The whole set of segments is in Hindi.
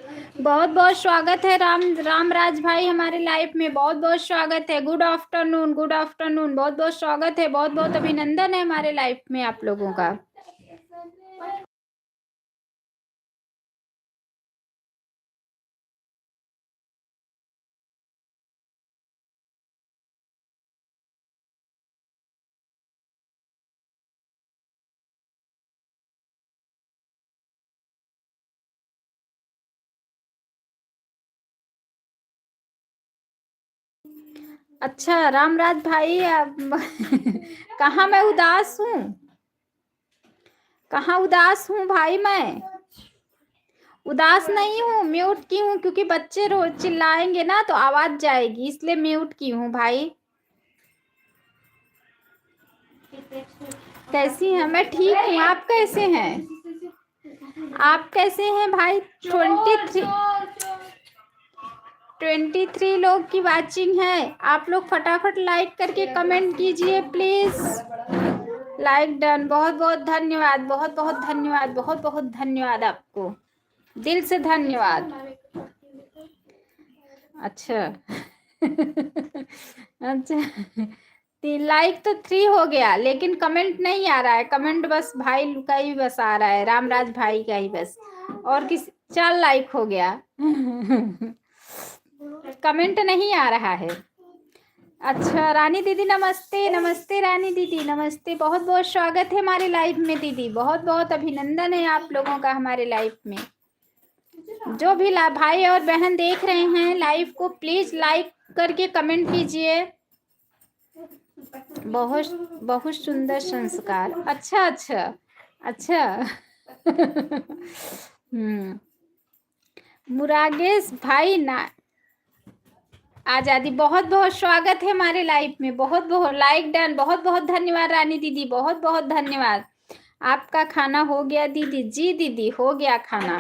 बहुत बहुत स्वागत है रामराज भाई हमारे लाइफ में। बहुत बहुत स्वागत है। Good afternoon, good afternoon. बहुत बहुत स्वागत है, बहुत बहुत अभिनंदन है हमारे लाइफ में आप लोगों का। अच्छा रामराज भाई, अब कहाँ मैं उदास हूँ? कहाँ उदास हूँ भाई? मैं उदास नहीं हूँ, म्यूट की हूँ क्योंकि बच्चे रोज चिल्लाएंगे ना तो आवाज जाएगी, इसलिए म्यूट की हूँ भाई। कैसी हैं? मैं ठीक हूँ, आप कैसे हैं? आप कैसे हैं भाई? 23 लोग की वाचिंग है। आप लोग फटाफट लाइक करके कमेंट कीजिए प्लीज। Like done. बहुत बहुत धन्यवाद, बहुत बहुत धन्यवाद, बहुत बहुत धन्यवाद आपको, दिल से धन्यवाद। अच्छा अच्छा, 3 लाइक तो 3 हो गया, लेकिन कमेंट नहीं आ रहा है। कमेंट बस भाई का ही बस आ रहा है, रामराज भाई का ही बस। और किस 4 लाइक हो गया कमेंट नहीं आ रहा है। अच्छा रानी दीदी नमस्ते, नमस्ते रानी दीदी नमस्ते। बहुत बहुत स्वागत है हमारे लाइफ में दीदी, बहुत बहुत अभिनंदन है आप लोगों का हमारे लाइफ में। जो भी भाई और बहन देख रहे हैं लाइव को, प्लीज लाइक करके कमेंट कीजिए। बहुत बहुत सुंदर संस्कार। अच्छा अच्छा अच्छा मुरागेश भाई ना आजादी, बहुत बहुत स्वागत है हमारे लाइफ में। बहुत बहुत लाइक डन। बहुत बहुत धन्यवाद रानी दीदी, बहुत बहुत धन्यवाद। आपका खाना हो गया दीदी? जी दीदी हो गया खाना।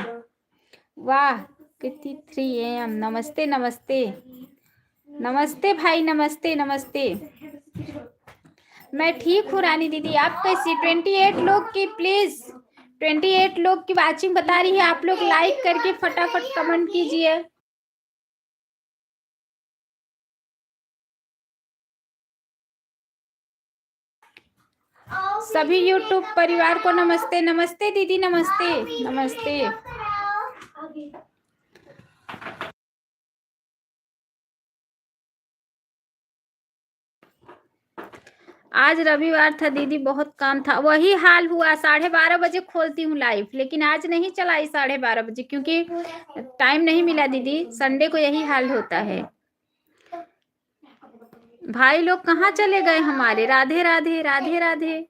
वाह कितनी 3 AM। नमस्ते नमस्ते नमस्ते भाई, नमस्ते नमस्ते। मैं ठीक हूँ रानी दीदी, आप कैसी? 28 लोग की प्लीज, 28 लोग की वाचिंग बता रही है। आप लोग लाइक करके फटाफट कमेंट कीजिए। सभी यूट्यूब परिवार को नमस्ते। नमस्ते दीदी, नमस्ते नमस्ते। आज रविवार था दीदी, बहुत काम था। वही हाल हुआ, 12:30 बजे खोलती हूँ लाइव, लेकिन आज नहीं चलाई 12:30 बजे क्योंकि टाइम नहीं मिला दीदी। संडे को यही हाल होता है। भाई लोग कहाँ चले गए हमारे? राधे राधे राधे राधे।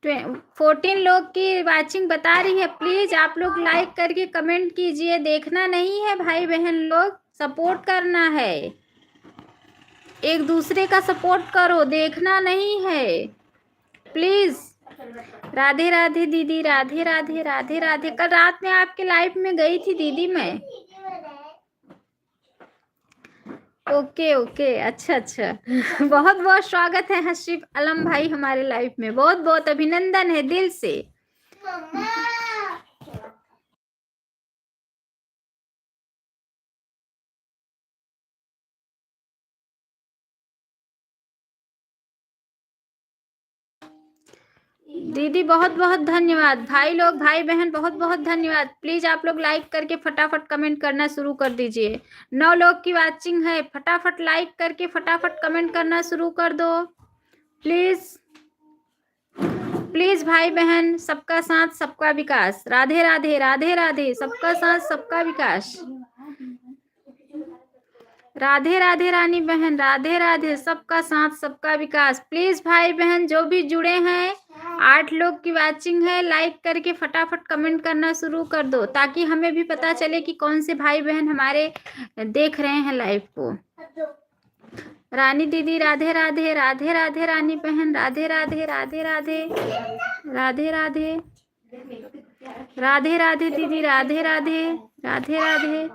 14 लोग की वाचिंग बता रही है। प्लीज आप लोग लाइक करके कमेंट कीजिए। देखना नहीं है भाई बहन लोग, सपोर्ट करना है, एक दूसरे का सपोर्ट करो, देखना नहीं है प्लीज। राधे राधे दीदी, राधे राधे राधे राधे। कल रात में आपके लाइफ में गई थी दीदी मैं। ओके ओके, अच्छा अच्छा बहुत बहुत स्वागत है हशीफ आलम भाई हमारे लाइफ में। बहुत बहुत अभिनंदन है दिल से। दीदी बहुत बहुत धन्यवाद। भाई लोग, भाई बहन बहुत बहुत धन्यवाद। प्लीज आप लोग लाइक करके फटाफट कमेंट करना शुरू कर दीजिए। 9 लोग की वाचिंग है, फटाफट लाइक करके फटाफट कमेंट करना शुरू कर दो प्लीज। प्लीज भाई बहन, सबका साथ सबका विकास। राधे राधे राधे राधे। सबका साथ सबका विकास। राधे राधे रानी बहन, राधे राधे। सबका साथ सबका विकास। प्लीज भाई बहन जो भी जुड़े हैं, 8 लोग की वाचिंग है, लाइक करके फटाफट कमेंट करना शुरू कर दो ताकि हमें भी पता चले कि कौन से भाई बहन हमारे देख रहे हैं लाइव को। रानी दीदी राधे राधे राधे राधे। रानी बहन राधे राधे राधे राधे राधे राधे राधे राधे दीदी, राधे राधे राधे राधे।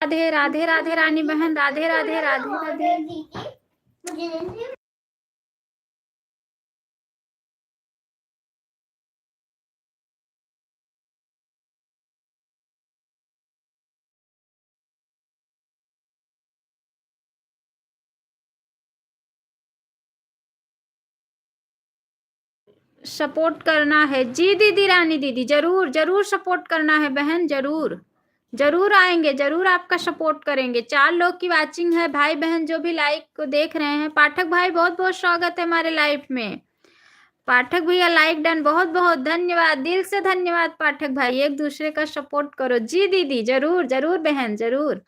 राधे राधे राधे रानी बहन, राधे राधे राधे राधे। सपोर्ट करना है जी दीदी, रानी दीदी, जरूर जरूर सपोर्ट करना है बहन, जरूर जरूर आएंगे, जरूर आपका सपोर्ट करेंगे। 4 लोग की वाचिंग है, भाई बहन जो भी लाइव को देख रहे हैं। पाठक भाई बहुत बहुत स्वागत है हमारे लाइव में। पाठक भैया लाइक डन, बहुत बहुत धन्यवाद, दिल से धन्यवाद पाठक भाई। एक दूसरे का सपोर्ट करो जी दीदी, जरूर जरूर बहन, जरूर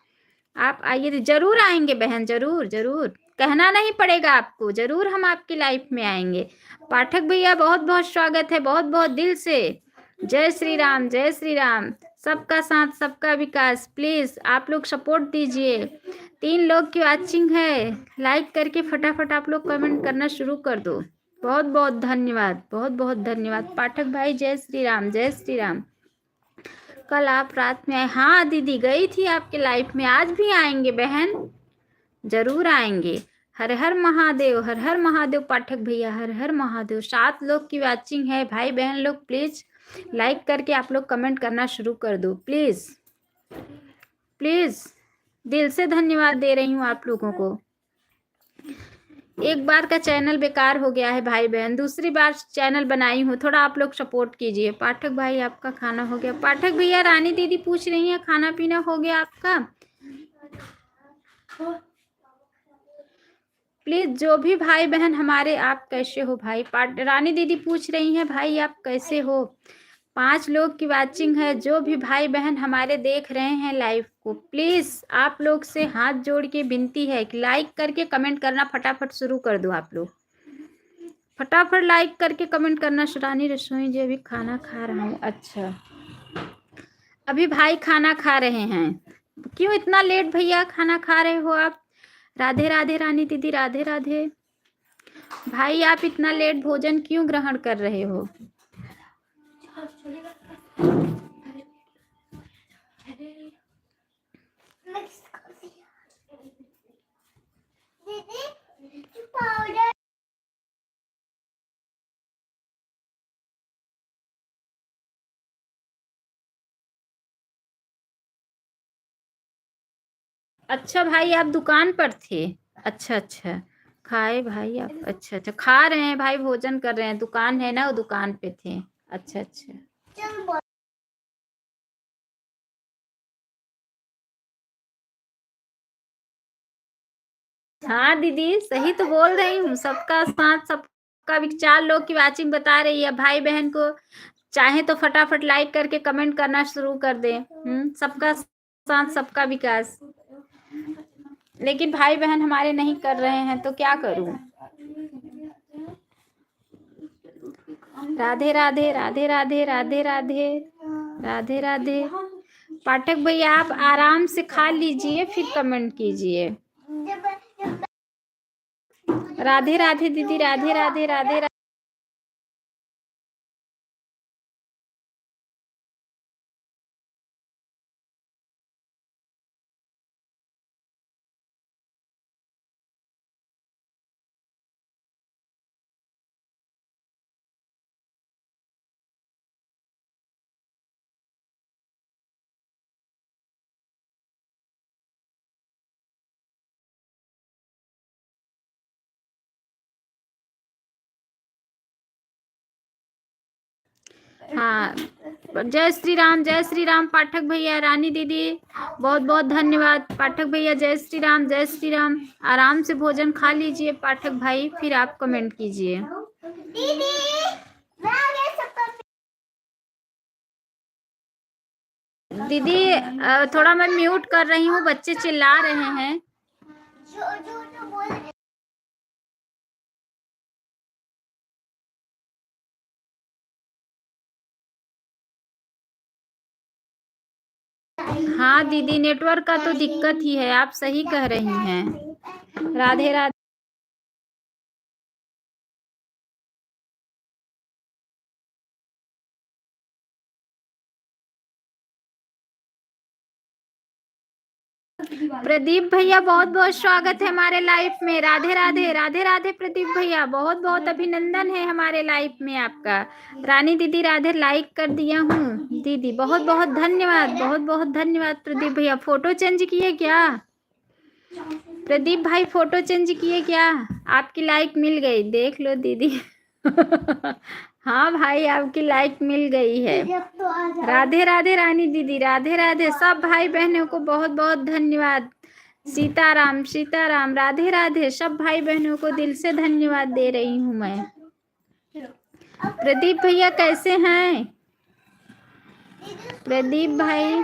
आप आइए, जरूर आएंगे बहन, जरूर जरूर, कहना नहीं पड़ेगा आपको, जरूर हम आपकी लाइफ में आएंगे। पाठक भैया बहुत बहुत स्वागत है, बहुत बहुत दिल से। जय श्री राम, जय श्री राम। सबका साथ सबका विकास, प्लीज आप लोग सपोर्ट दीजिए। 3 लोग की वाचिंग है, लाइक करके फटाफट आप लोग कमेंट करना शुरू कर दो। बहुत बहुत धन्यवाद, बहुत बहुत धन्यवाद पाठक भाई। जय श्री राम, जय श्री राम। कल आप रात में आए? हाँ दीदी गई थी आपके लाइफ में, आज भी आएंगे बहन, जरूर आएंगे। हर हर महादेव, हर हर महादेव पाठक भैया, हर हर महादेव। 7 लोग की वाचिंग है, भाई बहन लोग प्लीज लाइक करके आप लोग कमेंट करना शुरू कर दो, प्लीज प्लीज। दिल से धन्यवाद दे रही हूँ आप लोगों को। एक बार का चैनल बेकार हो गया है भाई बहन, दूसरी बार चैनल बनाई हूँ, थोड़ा आप लोग सपोर्ट कीजिए। पाठक भाई आपका खाना हो गया? पाठक भैया रानी दीदी पूछ रही है खाना पीना हो गया आपका? प्लीज जो भी भाई बहन हमारे, आप कैसे हो भाई? रानी दीदी पूछ रही हैं भाई आप कैसे हो? 5 लोग की वाचिंग है, जो भी भाई बहन हमारे देख रहे हैं लाइव को, प्लीज आप लोग से हाथ जोड़ के विनती है कि लाइक करके कमेंट करना फटाफट शुरू कर दो। आप लोग फटाफट लाइक करके कमेंट करना। रानी रसोई जी अभी खाना खा रहा हूँ। अच्छा, अभी भाई खाना खा रहे हैं? क्यों इतना लेट भैया खाना खा रहे हो आप? राधे राधे रानी दीदी, राधे राधे। भाई आप इतना लेट भोजन क्यों ग्रहण कर रहे हो? अच्छा भाई आप दुकान पर थे? अच्छा अच्छा, खाए भाई आप? अच्छा अच्छा, खा रहे हैं भाई, भोजन कर रहे हैं, दुकान है ना, वो दुकान पे थे। अच्छा अच्छा। हाँ दीदी सही तो बोल रही हूँ, सबका साथ सबका 4 लोग की वाचिंग बता रही है। भाई बहन को चाहे तो फटाफट लाइक करके कमेंट करना शुरू कर दे। सबका साथ सबका विकास, लेकिन भाई बहन हमारे नहीं कर रहे हैं तो क्या करूं? राधे राधे राधे राधे राधे राधे राधे राधे। पाठक भैया आप आराम से खा लीजिए फिर कमेंट कीजिए। राधे राधे दीदी, राधे राधे राधे राधे। हाँ, जय श्री राम, जय श्री राम पाठक भैया, रानी दीदी बहुत बहुत धन्यवाद। पाठक भैया जय श्री राम, जय श्री राम। आराम से भोजन खा लीजिए पाठक भाई, फिर आप कमेंट कीजिए। दीदी थोड़ा मैं म्यूट कर रही हूँ, बच्चे चिल्ला रहे हैं। हाँ दीदी नेटवर्क का तो दिक्कत ही है, आप सही कह रही हैं। राधे राधे। प्रदीप भैया बहुत बहुत स्वागत है हमारे लाइफ में। राधे राधे, राधे राधे प्रदीप भैया, बहुत बहुत अभिनंदन है हमारे लाइफ में आपका। रानी दीदी राधे, लाइक कर दिया हूँ दीदी, बहुत बहुत धन्यवाद, बहुत बहुत धन्यवाद प्रदीप भैया। फोटो चेंज किए क्या प्रदीप भाई? फोटो चेंज किए क्या? आपकी लाइक मिल गई, देख लो दीदी। हाँ भाई, आपकी लाइक मिल गई है। राधे राधे रानी दीदी, राधे राधे। सब भाई बहनों को बहुत बहुत धन्यवाद। सीताराम सीताराम, राधे राधे। सब भाई बहनों को दिल से धन्यवाद दे रही हूँ मैं। प्रदीप भैया कैसे हैं? प्रदीप भाई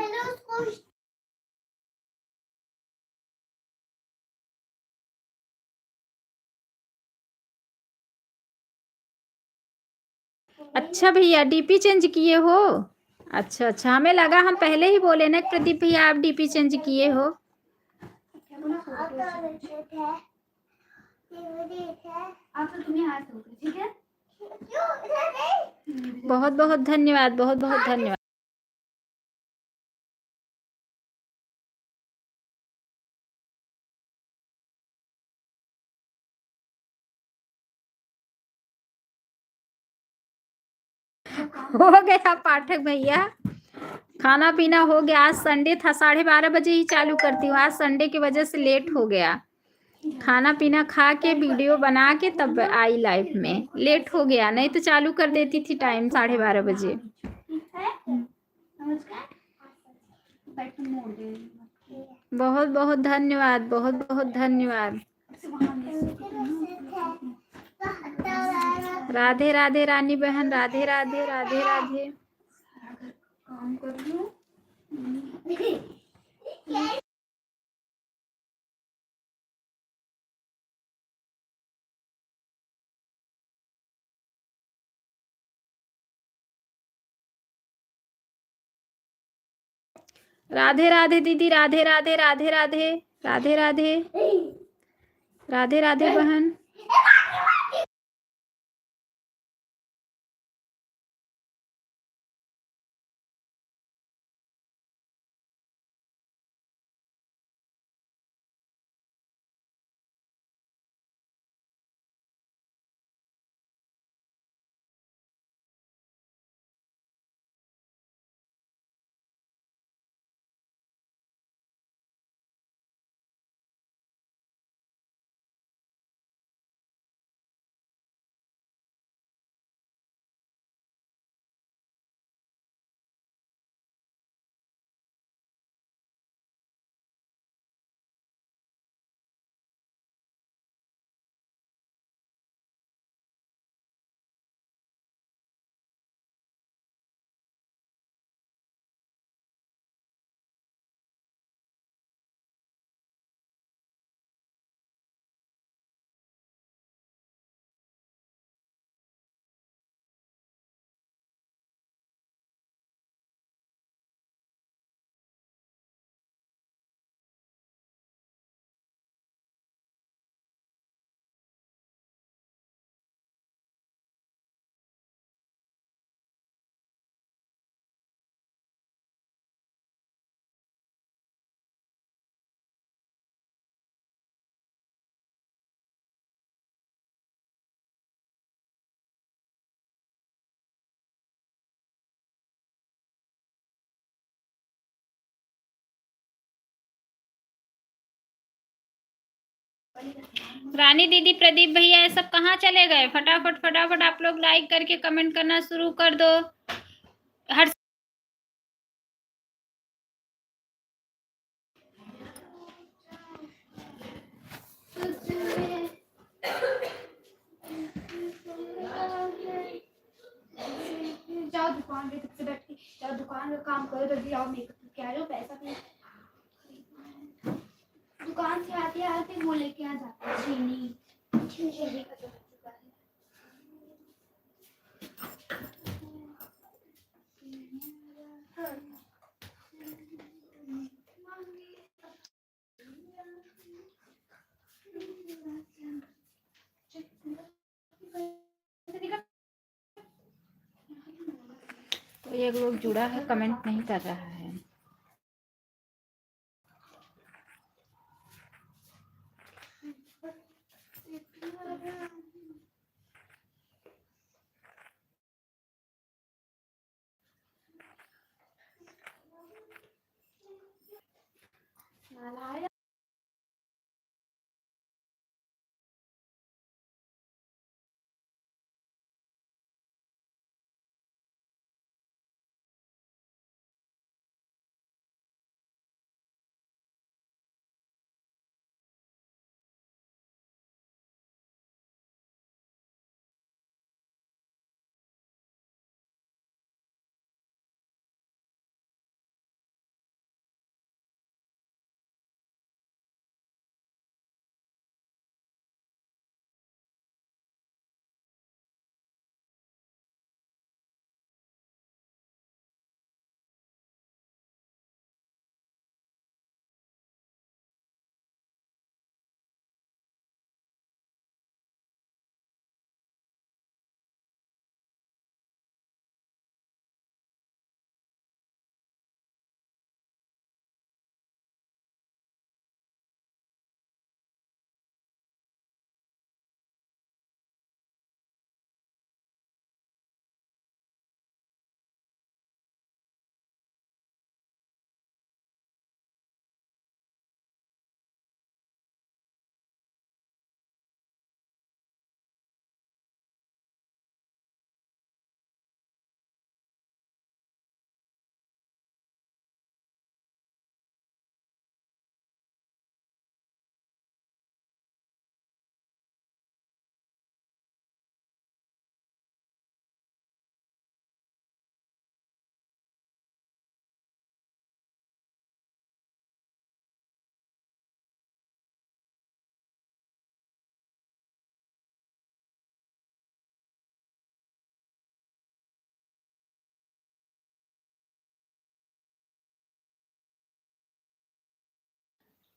अच्छा भैया, डीपी चेंज किए हो? अच्छा अच्छा, हमें लगा, हम पहले ही बोले ना प्रदीप भैया आप डीपी चेंज किए हो। बहुत बहुत धन्यवाद, बहुत बहुत धन्यवाद। हो गया पाठक भैया, खाना पीना हो गया। आज संडे था, 12:30 बजे ही चालू करती हूँ। आज संडे की वजह से लेट हो गया। खाना पीना खा के वीडियो बना के तब आई लाइव में। लेट हो गया, नहीं तो चालू कर देती थी टाइम 12:30 बजे। बहुत बहुत धन्यवाद, बहुत बहुत धन्यवाद। राधे राधे रानी बहन, राधे राधे, राधे राधे। काम कर रही हूँ। राधे राधे दीदी, राधे राधे, राधे राधे, राधे राधे, राधे राधे बहन। रानी दीदी, प्रदीप भैया, ये सब कहाँ चले गए? फटाफट फटाफट आप लोग लाइक करके कमेंट करना शुरू कर दो। हर जाओ दुकान पे सबसे बैठ के, जाओ दुकान का काम करो, जल्दी आओ, मेकअप क्या जाओ, पैसा नहीं। दुकान से आते आते वो लेके आ जाते हैं चीनी। चीनी का जो तो एक लोग जुड़ा है, कमेंट नहीं कर रहा है।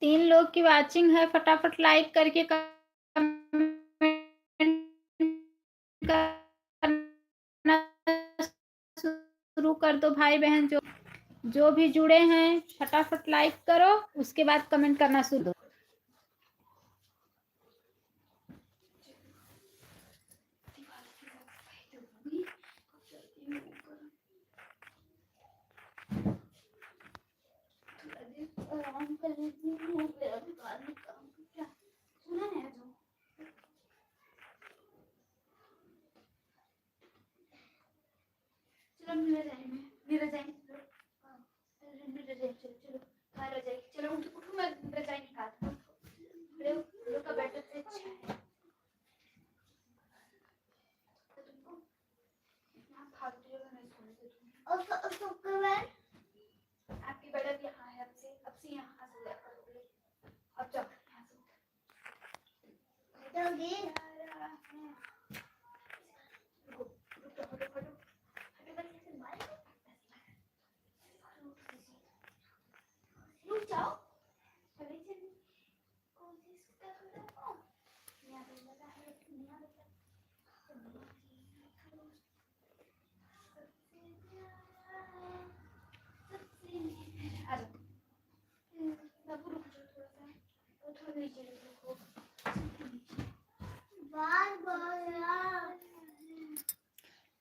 3 लोग की वाचिंग है, फटाफट लाइक करके करना शुरू कर दो भाई बहन। जो भी जुड़े हैं फटाफट लाइक करो, उसके बाद कमेंट करना शुरू दो।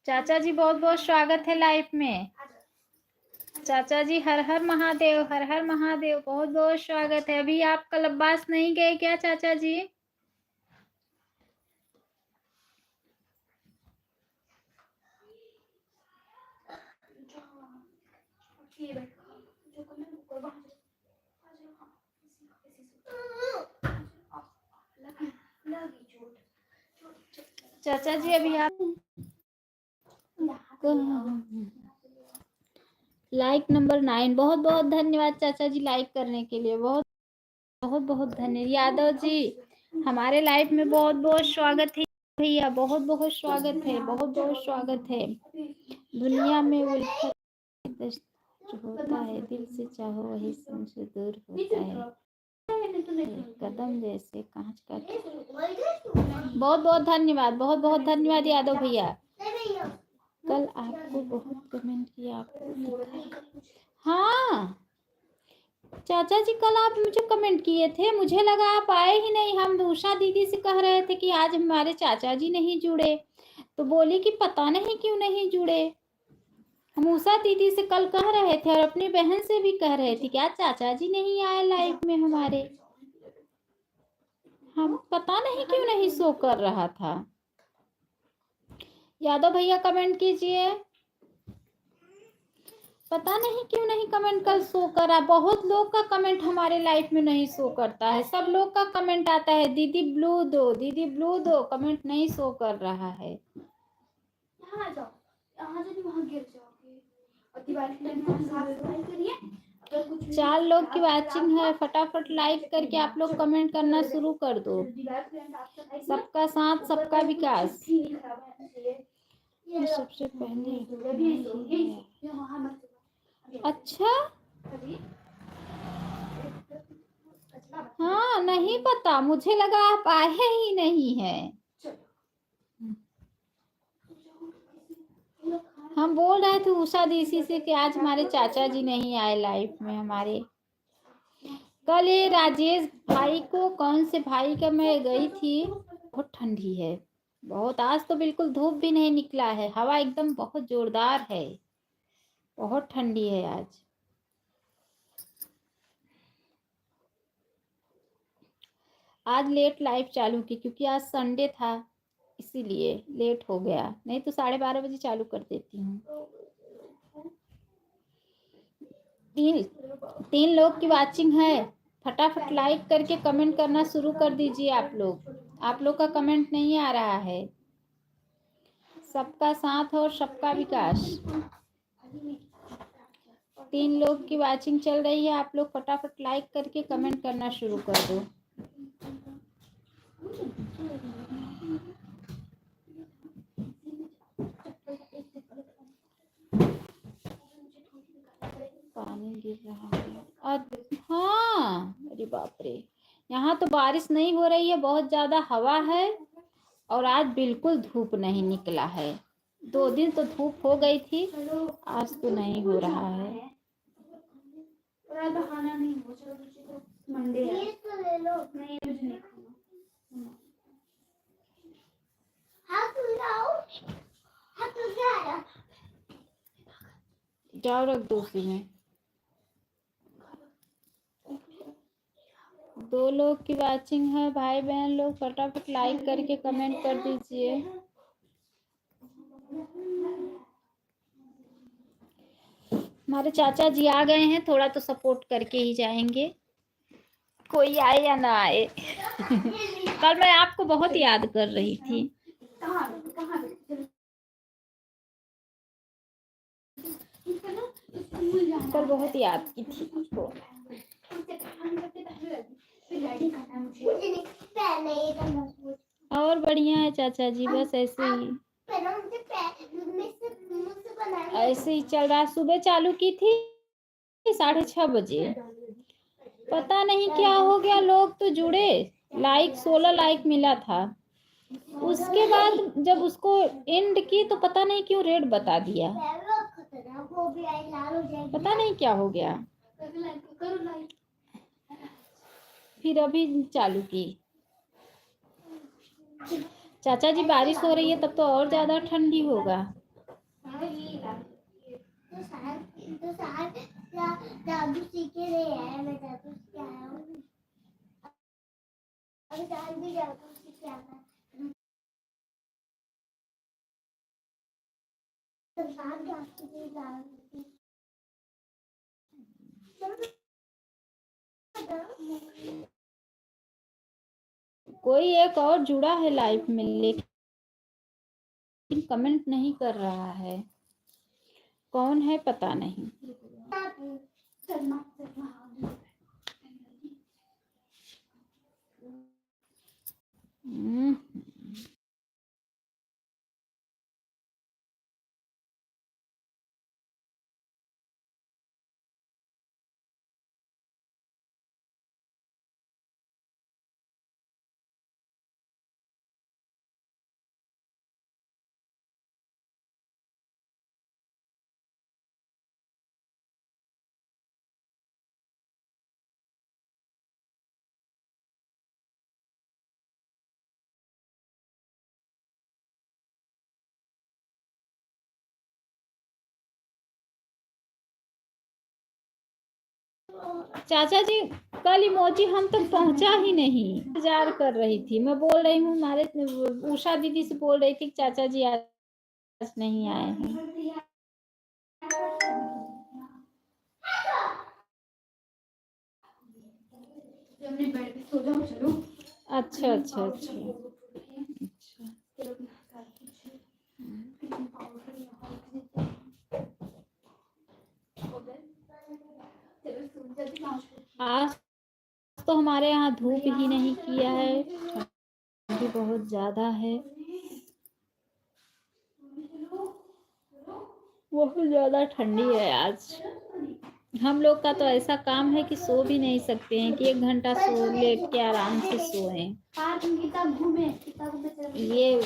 चाचा जी बहुत बहुत स्वागत है लाइव में। चाचा जी हर हर महादेव, हर हर महादेव, बहुत बहुत स्वागत है। अभी आप कल अब्बास नहीं गए क्या चाचा जी? चाचा जी अभी आप लाइक नंबर 9, बहुत बहुत धन्यवाद चाचा जी लाइक करने के लिए, बहुत बहुत बहुत धन्यवाद। यादव जी हमारे लाइफ में बहुत बहुत स्वागत है भैया, बहुत बहुत स्वागत है, बहुत बहुत स्वागत है। दुनिया में उल्फत जो होता है दिल से चाहो वही हमसे दूर होता है, कदम जैसे कांच का। बहुत बहुत धन्यवाद, बहुत बहुत धन्यवाद यादव भैया। कल आपको बहुत कमेंट किया, आपको हाँ चाचा जी कल आप मुझे कमेंट किए थे, मुझे लगा आप आए ही नहीं। हम उषा दीदी से कह रहे थे कि आज हमारे चाचा जी नहीं जुड़े, तो बोली कि पता नहीं क्यों नहीं जुड़े। मूसा दीदी से कल कह रहे थे और अपनी बहन से भी कह रहे थे, क्या चाचा जी नहीं आए लाइव में हमारे? हम पता नहीं क्यों नहीं शो कर रहा था। यादव भैया कमेंट कीजिए, पता नहीं क्यों नहीं कमेंट कल शो करा। बहुत लोग का कमेंट हमारे लाइफ में नहीं शो करता है। सब लोग का कमेंट आता है दीदी ब्लू दो, दीदी ब्लू दो, कमेंट नहीं शो कर रहा है। यहाँ जाओ, यहाँ जाओ, वहाँ गिर जाओगे। और दीवार के लिए साफ सफाई करिए। 4 लोग की वॉचिंग है, फटाफट लाइक करके आप लोग कमेंट करना शुरू कर दो। सबका साथ सबका विकास। सबसे पहले अच्छा, हाँ नहीं पता, मुझे लगा आप आए ही नहीं है। हम बोल रहे थे उषा दीदी से कि आज हमारे चाचा जी नहीं आए लाइफ में हमारे। कल ये राजेश भाई को, कौन से भाई का मैं गई थी, बहुत ठंडी है बहुत। आज तो बिल्कुल धूप भी नहीं निकला है, हवा एकदम बहुत जोरदार है, बहुत ठंडी है आज। आज लेट लाइव चालू की क्योंकि आज संडे था, इसीलिए लेट हो गया, नहीं तो 12:30 बजे चालू कर देती हूँ। 3 लोग की वॉचिंग है, फटाफट लाइक करके कमेंट करना शुरू कर दीजिए आप लोग। आप लोग का कमेंट नहीं आ रहा है। सबका साथ और सबका विकास। 3 लोग की वॉचिंग चल रही है, आप लोग फटाफट लाइक करके कमेंट करना शुरू कर दो। पानी गिर रहा है और हाँ, अरे बाप रे, यहाँ तो बारिश नहीं हो रही है, बहुत ज्यादा हवा है और आज बिल्कुल धूप नहीं निकला है। 2 दिन तो धूप हो गई थी, आज तो नहीं हो रहा है। जाओ रख दो उसी में। 2 लोग की वॉचिंग है, भाई बहन लोग फटाफट लाइक करके कमेंट कर दीजिए। हमारे चाचा जी आ गए हैं, थोड़ा तो सपोर्ट करके ही जाएंगे, कोई आए या ना आए। कल मैं आपको बहुत याद कर रही थी। कल बहुत याद की थी आपको। और बढ़िया है चाचा जी, बस ऐसे ही ऐसे ही चल रहा। सुबह चालू की थी 6:30 बजे, पता नहीं क्या हो गया, लोग तो जुड़े, लाइक 16 लाइक मिला था। उसके बाद जब उसको एंड की तो पता नहीं क्यों रेड बता दिया, पता नहीं क्या हो गया। फिर अभी चालू की। चाचा जी बारिश हो रही है तब तो और ज्यादा ठंडी होगा। जादू सीखे रहे हैं, मैं जादू सीख आया हूँ। अभी जान भी जादू सीख आया था। तो साथ जादू सीख आया। कोई एक और जुड़ा है लाइफ में, लेकिन कमेंट नहीं कर रहा है, कौन है पता नहीं। चाचा जी कल इमोजी हम तक पहुंचा ही नहीं, इंतजार कर रही थी। मैं बोल रही हूँ, हमारे उषा दीदी से बोल रही थी कि चाचा जी आज नहीं आए हैं। अच्छा अच्छा अच्छा आज तो हमारे यहाँ धूप ही नहीं किया है, ठंडी बहुत ज्यादा है, बहुत ज्यादा ठंडी है आज। हम लोग का तो ऐसा काम है कि सो भी नहीं सकते हैं कि 1 घंटा सो लेट के आराम से सोएं। ये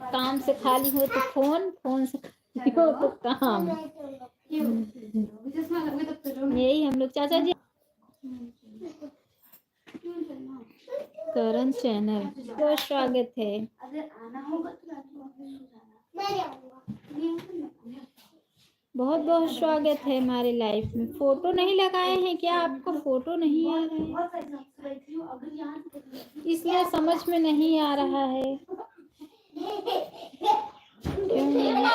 काम से खाली हो तो फोन, फोन से खाली हो तो काम, यही हम लोग। चाचा जी करण चैनल बहुत स्वागत है। बहुत बहुत स्वागत है हमारे लाइफ में। फोटो नहीं लगाए हैं क्या? आपको फोटो नहीं आ रहा है इसलिए समझ में नहीं आ रहा है। क्यों नहीं?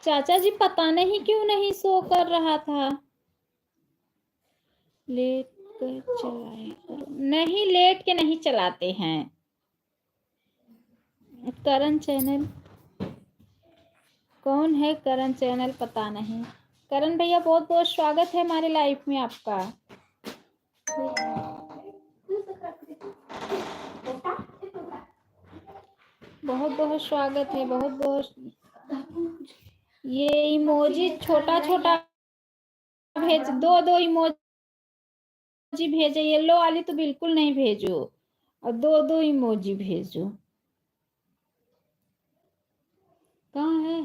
चाचा जी पता नहीं क्यों नहीं शो कर रहा था। लेट कर चलाए नहीं, लेट के नहीं चलाते हैं। करण चैनल कौन है? करण चैनल पता नहीं। करण भैया बहुत बहुत स्वागत है हमारे लाइफ में आपका। बहुत बहुत स्वागत है, बहुत बहुत। ये इमोजी छोटा छोटा भेज दो, दो इमोजी भेजो। येलो वाली तो बिल्कुल नहीं भेजो, और दो दो इमोजी भेजो। कहाँ है?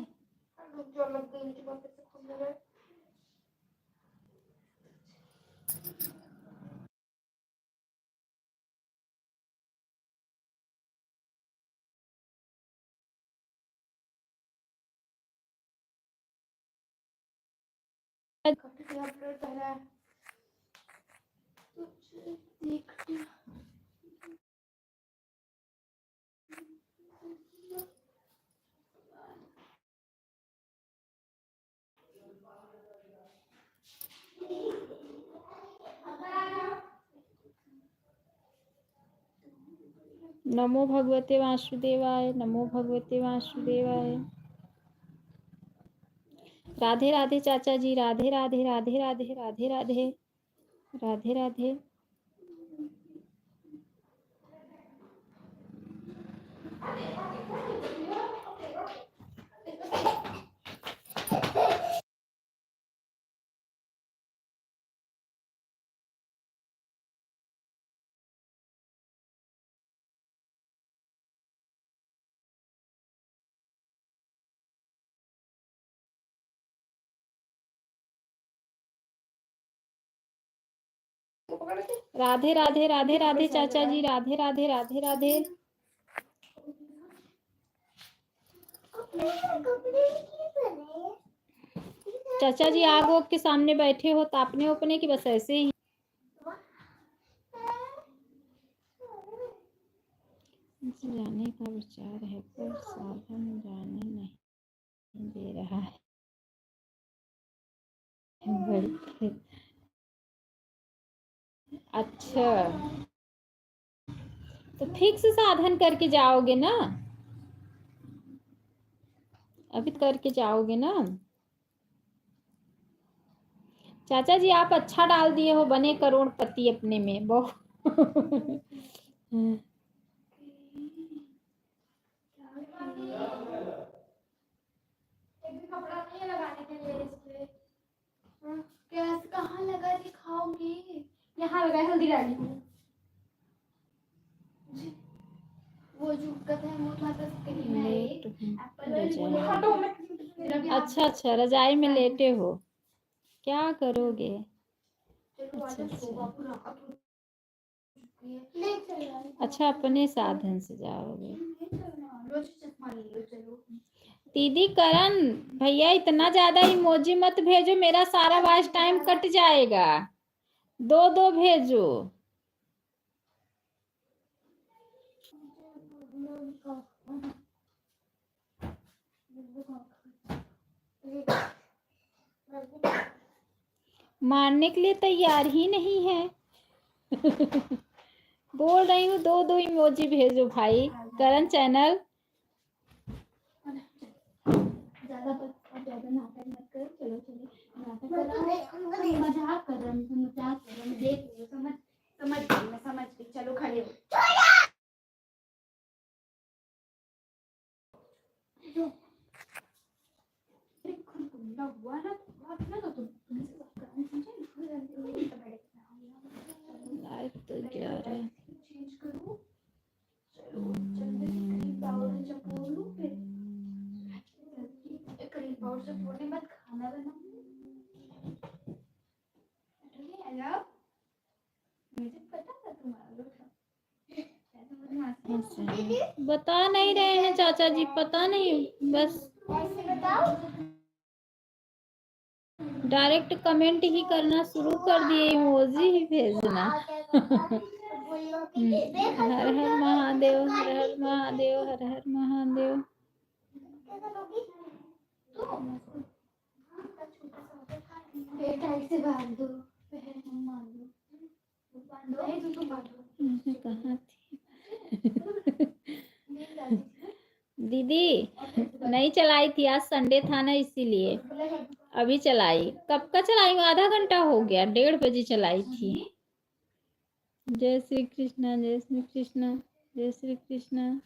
नमो भगवते वासुदेवाय, नमो भगवते वासुदेवाय। राधे राधे चाचा जी, राधे राधे राधे राधे राधे राधे राधे राधे। राधे राधे राधे राधे चाचा जी, राधे राधे राधे राधे। चाचा जी आग वोग के सामने बैठे हो तापने उपने की, बस ऐसे ही? जाने का विचार है पर साधन जाने नहीं दे रहा है। अच्छा, तो फिक्स साधन करके जाओगे ना? अभी करके जाओगे ना? चाचा जी आप अच्छा डाल दिए हो, बने करोड़पति अपने में। बहुत कहाँ लगा दिखाओगे? यहाँ लगा, हल्दी डाली हूँ। वो जो कथा है वो माता अच्छा अच्छा, रजाई में लेटे हो, क्या करोगे? अच्छा अच्छा, अपने साधन से जाओगे। दीदी करण भैया इतना ज्यादा इमोजी मत भेजो, मेरा सारा वॉच टाइम कट जाएगा। दो दो भेजो। मारने के लिए तैयार ही नहीं है। बोल रही हूँ दो दो इमोजी भेजो भाई। करण चैनल ज्यादा नाटक मत करो। चलो चलो नाटक कर, मजाक कर रहा हूँ, मजाक कर रहा हूँ, देख लो, समझ गई। चलो खड़े हो। हुआ ना तो लाइफ तो क्या है। चेंज करो। चलो जल्दी पाउडर से पोड़ लूं, फिर करीब पाउडर से पोड़ने बाद खाना बनाऊं। हेलो, मुझे पता था तुम्हारा बता नहीं रहे हैं चाचा जी, पता नहीं, बस डायरेक्ट कमेंट ही करना शुरू कर दिए, इमोजी ही भेजना। हर हर महादेव, हर हर महादेव, हर हर महादेव। कहाँ थी दीदी? नहीं चलाई थी, आज संडे था ना इसीलिए। अभी चलाई। कब का चलाई? आधा घंटा हो गया, 1:30 बजे चलाई थी। जय श्री कृष्णा, जय श्री कृष्णा, जय श्री कृष्णा।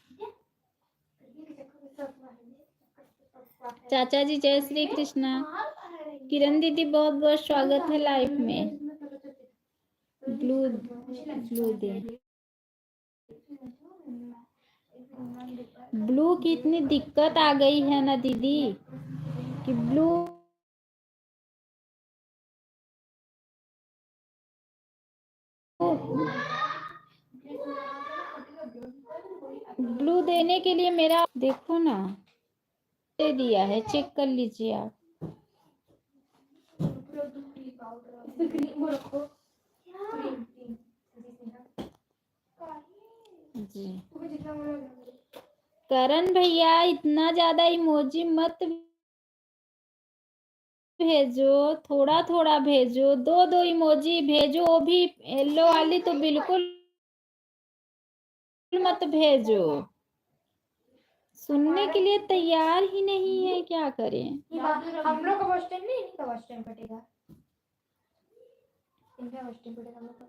चाचा जी जय श्री कृष्णा। किरण दीदी बहुत बहुत स्वागत है लाइफ में। ब्लू दे, ब्लू की इतनी दिक्कत आ गई है ना दीदी कि ब्लू देने के लिए मेरा देखो ना दे दिया है, चेक कर लीजिए आप। जी करण भैया इतना ज्यादा इमोजी मत भेजो, थोड़ा थोड़ा भेजो। दो दो इमोजी भेजो, वो भी येलो वाली तो बिल्कुल मत भेजो। सुनने के लिए तैयार ही नहीं है, क्या करें। हम लोग का वॉच टाइम नहीं, इनका वॉच टाइम कटेगा, इनका वॉच टाइम कटेगा हम लोग का।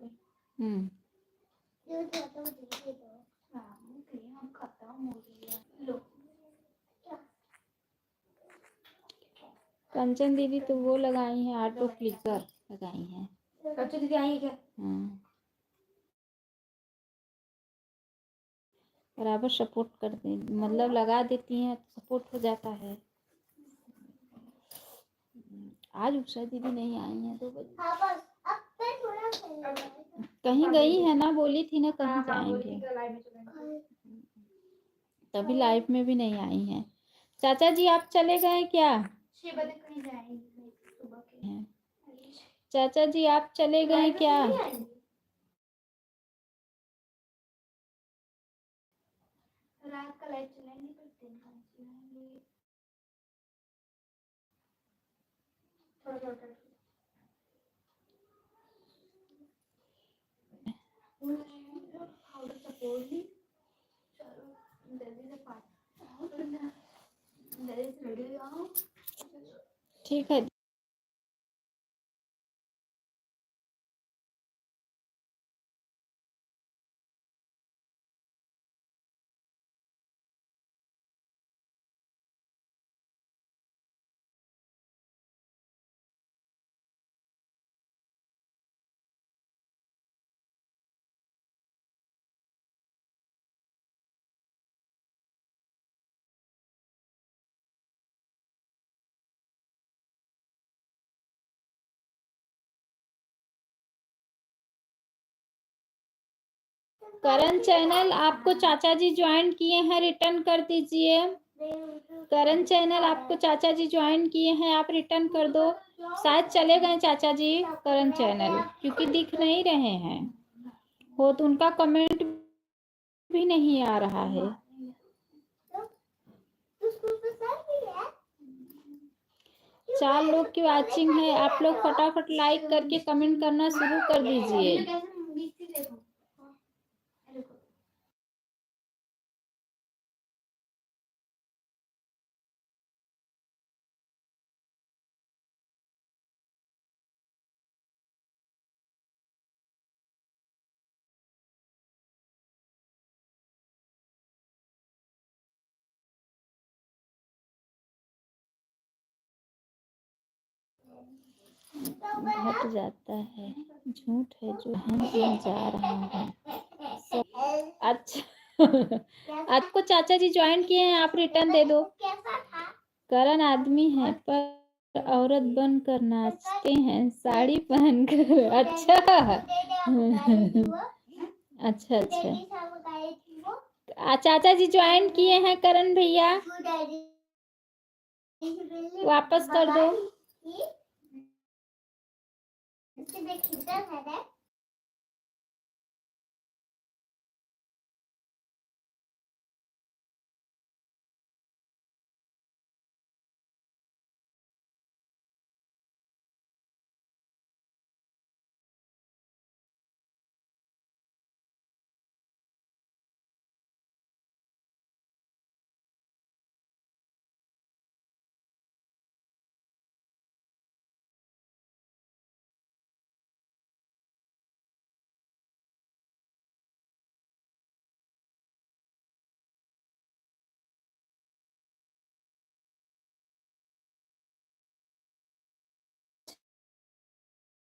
कंचन दीदी तो वो लगाई है, ऑटो क्लिकर लगाई है। कंचन दीदी आई है क्या? बराबर सपोर्ट कर दे, मतलब लगा देती हैं तो सपोर्ट हो जाता है। आज उषा दीदी नहीं आई है 2 बजे। कहीं गई है ना, बोली थी ना कहीं जाएंगे, तभी लाइफ में भी नहीं आई हैं। चाचा जी आप चले गए क्या? 6 बजे कहीं जाएंगे सुबह के। चाचा जी आप चले गए क्या? रात का लाइट चलाएंगे तो दिन का चलाएंगे। थोड़ा ठीक है। करण चैनल आपको चाचा जी ज्वाइन किए हैं, रिटर्न कर दीजिए। करण चैनल आपको चाचा जी ज्वाइन किए हैं, आप रिटर्न कर दो। शायद चले गए चाचा जी करण चैनल, क्योंकि दिख नहीं रहे हैं। हो तो उनका कमेंट भी नहीं आ रहा है। चार लोग की वॉचिंग है, आप लोग फटाफट लाइक करके कमेंट करना शुरू कर दीजिए। घट जाता है, झूठ है जो हम जा रहा है। अच्छा आपको चाचा जी ज्वाइन किए हैं, आप रिटर्न दे दो। करण आदमी है पर औरत बनकर नाचते हैं, साड़ी पहनकर। अच्छा अच्छा अच्छा। चाचा जी ज्वाइन किए हैं करण भैया, वापस कर दो।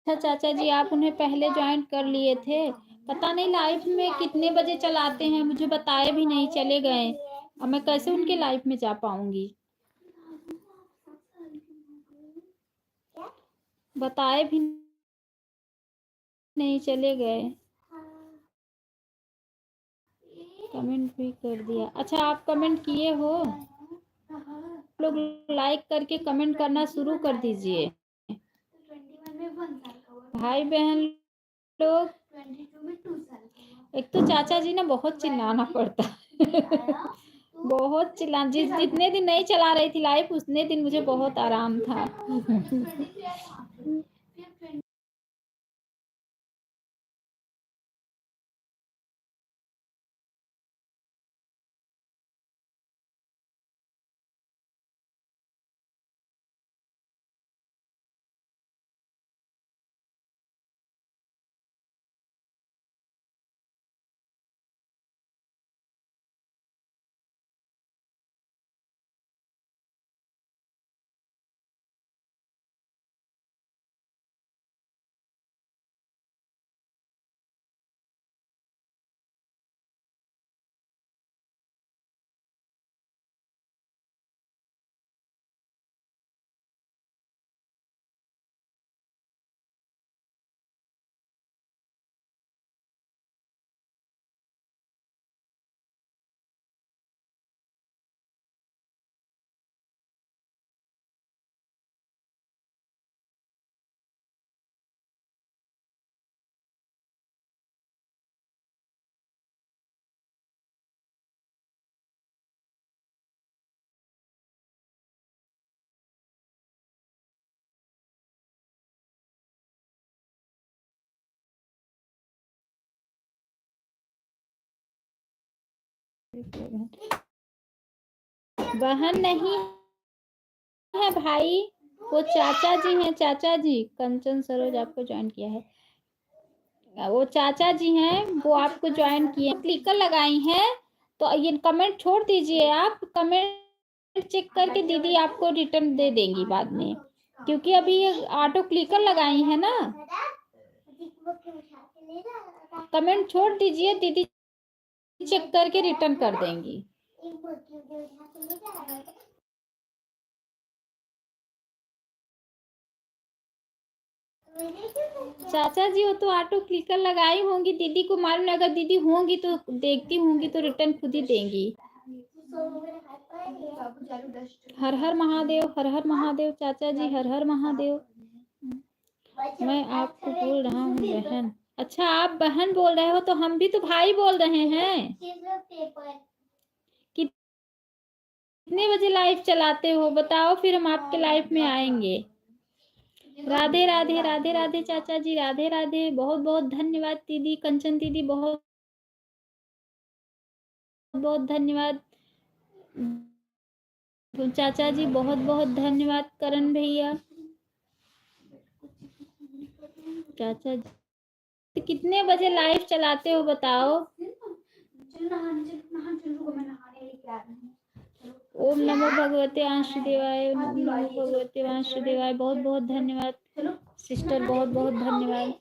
अच्छा चाचा जी, आप उन्हें पहले ज्वाइन कर लिए थे, पता नहीं लाइफ में कितने बजे चलाते हैं, मुझे बताए भी नहीं, चले गए। अब मैं कैसे उनके लाइफ में जा पाऊंगी, बताए भी नहीं, चले गए। कमेंट भी कर दिया। अच्छा आप कमेंट किए हो, लोग लाइक करके कमेंट करना शुरू कर दीजिए। भाई बहन लोग, एक तो चाचा जी ना बहुत चिल्लाना पड़ता है बहुत चिल्ला, जितने दिन नहीं चला रही थी लाइफ, उतने दिन मुझे बहुत आराम था बहन नहीं है भाई, वो चाचा जी हैं, चाचा जी। कंचन सरोज आपको ज्वाइन किया है, वो चाचा जी हैं, वो आपको ज्वाइन किए, क्लिकर लगाई हैं। तो ये कमेंट छोड़ दीजिए, आप कमेंट चेक करके दीदी आपको रिटर्न दे देंगी बाद में, क्योंकि अभी ये ऑटो क्लिकर लगाई है ना। कमेंट छोड़ दीजिए, दीदी चेक करके रिटर्न कर देंगी। चाचा जी वो तो ऑटो क्लिकर लगाई होंगी, दीदी को मालूम नहीं, अगर दीदी होंगी तो देखती होंगी तो रिटर्न खुद ही देंगी। हर हर महादेव, हर हर महादेव चाचा जी, हर हर महादेव। मैं आपको बोल रहा हूँ बहन। अच्छा आप बहन बोल रहे हो तो हम भी तो भाई बोल रहे हैं। कितने बजे लाइव चलाते हो बताओ, फिर हम आपके लाइव में आएंगे। राधे राधे, राधे राधे चाचा जी, राधे राधे। बहुत बहुत धन्यवाद दीदी, कंचन दीदी, बहुत बहुत धन्यवाद। चाचा जी बहुत बहुत धन्यवाद। करण भैया, चाचा जी तो कितने बजे लाइव चलाते हो बताओ। ओम नमो भगवते वासुदेवाय, ओम नमो भगवते वासुदेवाय। बहुत बहुत धन्यवाद सिस्टर, बहुत बहुत धन्यवाद।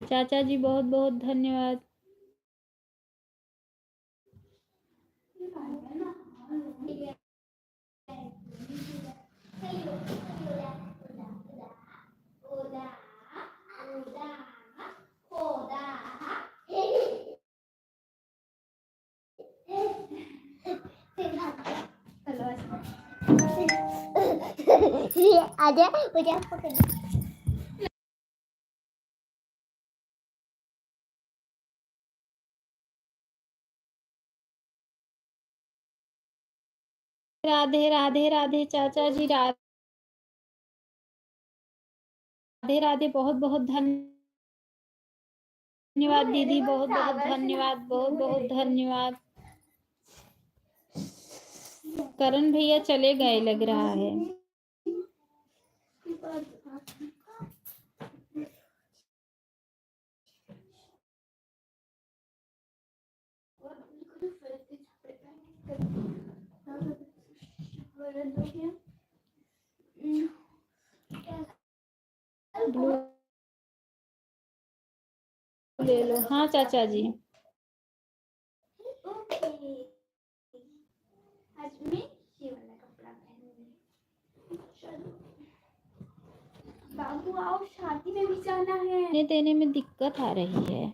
चाचा जी बहुत बहुत धन्यवाद। आजा मुझे पकड़। राधे राधे, राधे चाचा जी, राधे राधे। बहुत बहुत धन्यवाद दीदी, बहुत बहुत धन्यवाद, बहुत बहुत धन्यवाद। करण भैया चले गए लग रहा है। ब्लू ले लो। हाँ चाचा जी। बाबू आओ, शादी में भी जाना है। देने में दिक्कत आ रही है।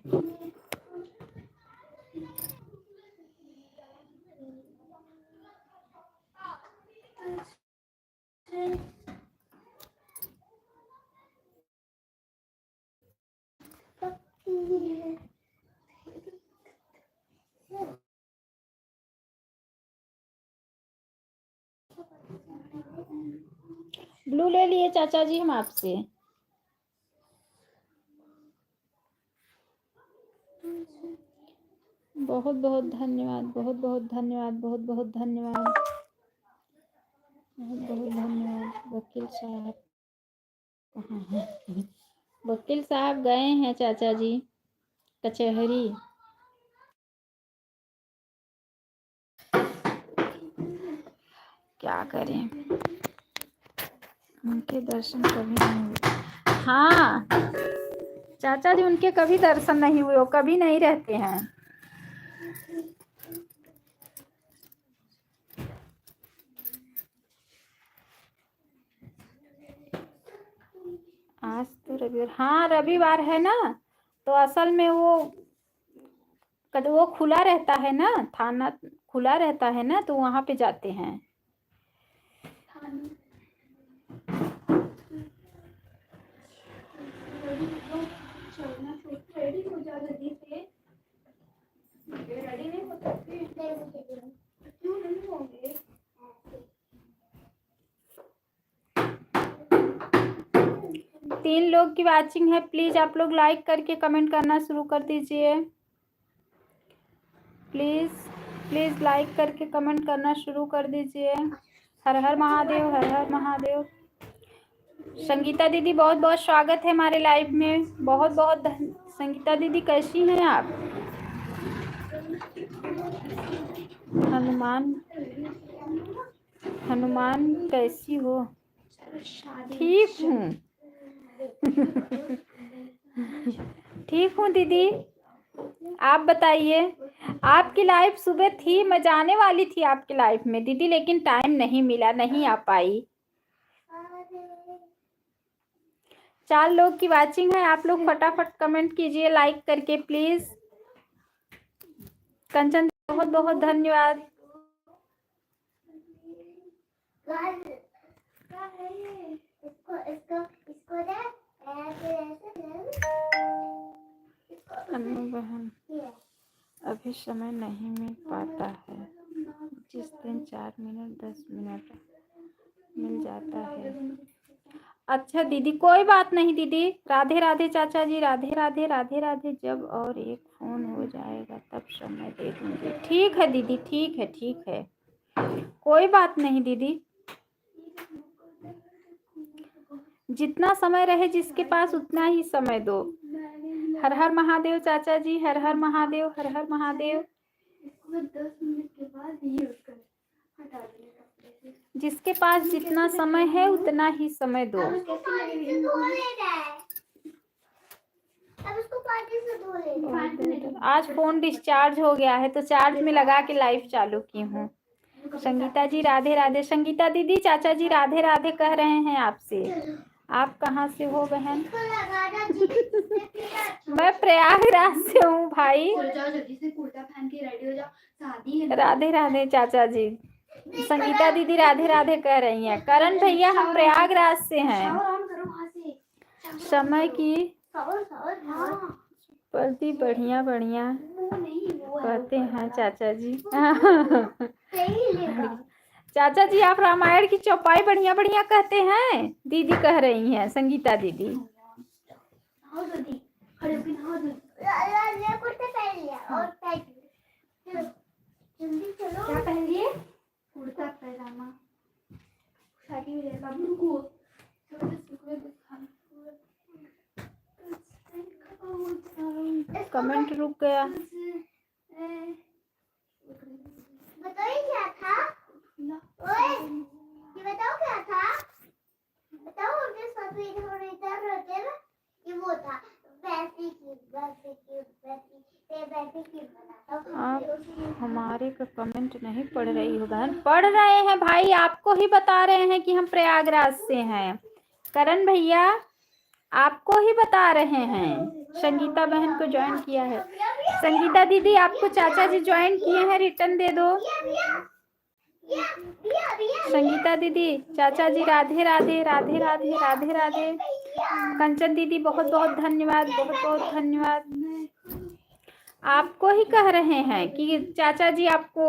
ब्लू ले लिए चाचा जी हम आपसे। बहुत बहुत धन्यवाद, बहुत बहुत धन्यवाद, बहुत बहुत धन्यवाद, बहुत बहुत धन्यवाद। वकील साहब कहाँ हैं? वकील साहब गए हैं चाचा जी कचहरी। क्या करें, उनके दर्शन कभी नहीं हुए। हाँ चाचा जी उनके कभी दर्शन नहीं हुए, वो कभी नहीं रहते हैं। आज तो रविवार, हाँ रविवार है ना, तो असल में वो खुला रहता है ना, थाना खुला रहता है ना, तो वहां पे जाते हैं। तीन लोग की वाचिंग है, प्लीज आप लोग लाइक करके कमेंट करना शुरू कर दीजिए। प्लीज प्लीज लाइक करके कमेंट करना शुरू कर दीजिए। हर हर महादेव, हर हर महादेव। संगीता दीदी बहुत बहुत स्वागत है हमारे लाइव में, बहुत बहुत संगीता दीदी कैसी हैं आप? हनुमान कैसी हो? ठीक हूँ ठीक हूँ दीदी, आप बताइए। आपकी लाइव सुबह थी, मैं जाने वाली थी आपकी लाइव में दीदी, लेकिन टाइम नहीं मिला, नहीं आ पाई। 4 लोग की वाचिंग है। आप लोग फटाफट कमेंट कीजिए लाइक करके प्लीज। कंचन बहुत बहुत धन्यवाद। अनु बहन अभी समय नहीं मिल पाता है, जिस दिन 4 मिनट 10 मिनट मिल जाता है। अच्छा दीदी कोई बात नहीं दीदी। राधे राधे चाचा जी, राधे राधे राधे राधे। जब और एक फोन हो जाएगा तब समय दे दूंगी। ठीक है दीदी, ठीक है ठीक है, कोई बात नहीं दीदी। जितना समय रहे जिसके पास उतना ही समय दो। हर हर महादेव चाचा जी, हर हर महादेव, हर हर महादेव। 10 मिनट के बाद हटा देना। जिसके पास जितना समय है उतना ही समय दो। आज फोन डिस्चार्ज हो गया है तो चार्ज में लगा के लाइव चालू की हूँ। संगीता जी राधे राधे। संगीता दीदी चाचा जी राधे राधे कह रहे हैं आपसे। आप कहाँ से हो बहन? मैं प्रयागराज से हूँ भाई। राधे राधे चाचा जी। संगीता दीदी राधे राधे कह रही हैं। करण भैया हम प्रयागराज से हैं। समय की प्रति बढ़िया बढ़िया कहते हैं चाचा जी। चाचा जी आप रामायण की चौपाई बढ़िया बढ़िया कहते हैं, दीदी कह रही हैं संगीता दीदी। क्या पहन लिए? कुर्ता पैजामा। कमेंट रुक गया। बताइए क्या था? ओए, ये बताओ क्या था? बताओ उनके साथ इधर रहते ना, ये वो था वैसी आप हमारे का कमेंट नहीं पढ़ रही हो बहन? पढ़ रहे हैं भाई, आपको ही बता रहे हैं कि हम प्रयागराज से हैं। करण भैया आपको ही बता रहे हैं। संगीता बहन को ज्वाइन किया है। संगीता दीदी आपको चाचा जी ज्वाइन किए हैं, रिटर्न दे दो। संगीता दीदी चाचा जी राधे राधे राधे राधे राधे राधे। कंचन दीदी बहुत बहुत धन्यवाद, बहुत बहुत धन्यवाद। आपको ही कह रहे हैं कि चाचा जी आपको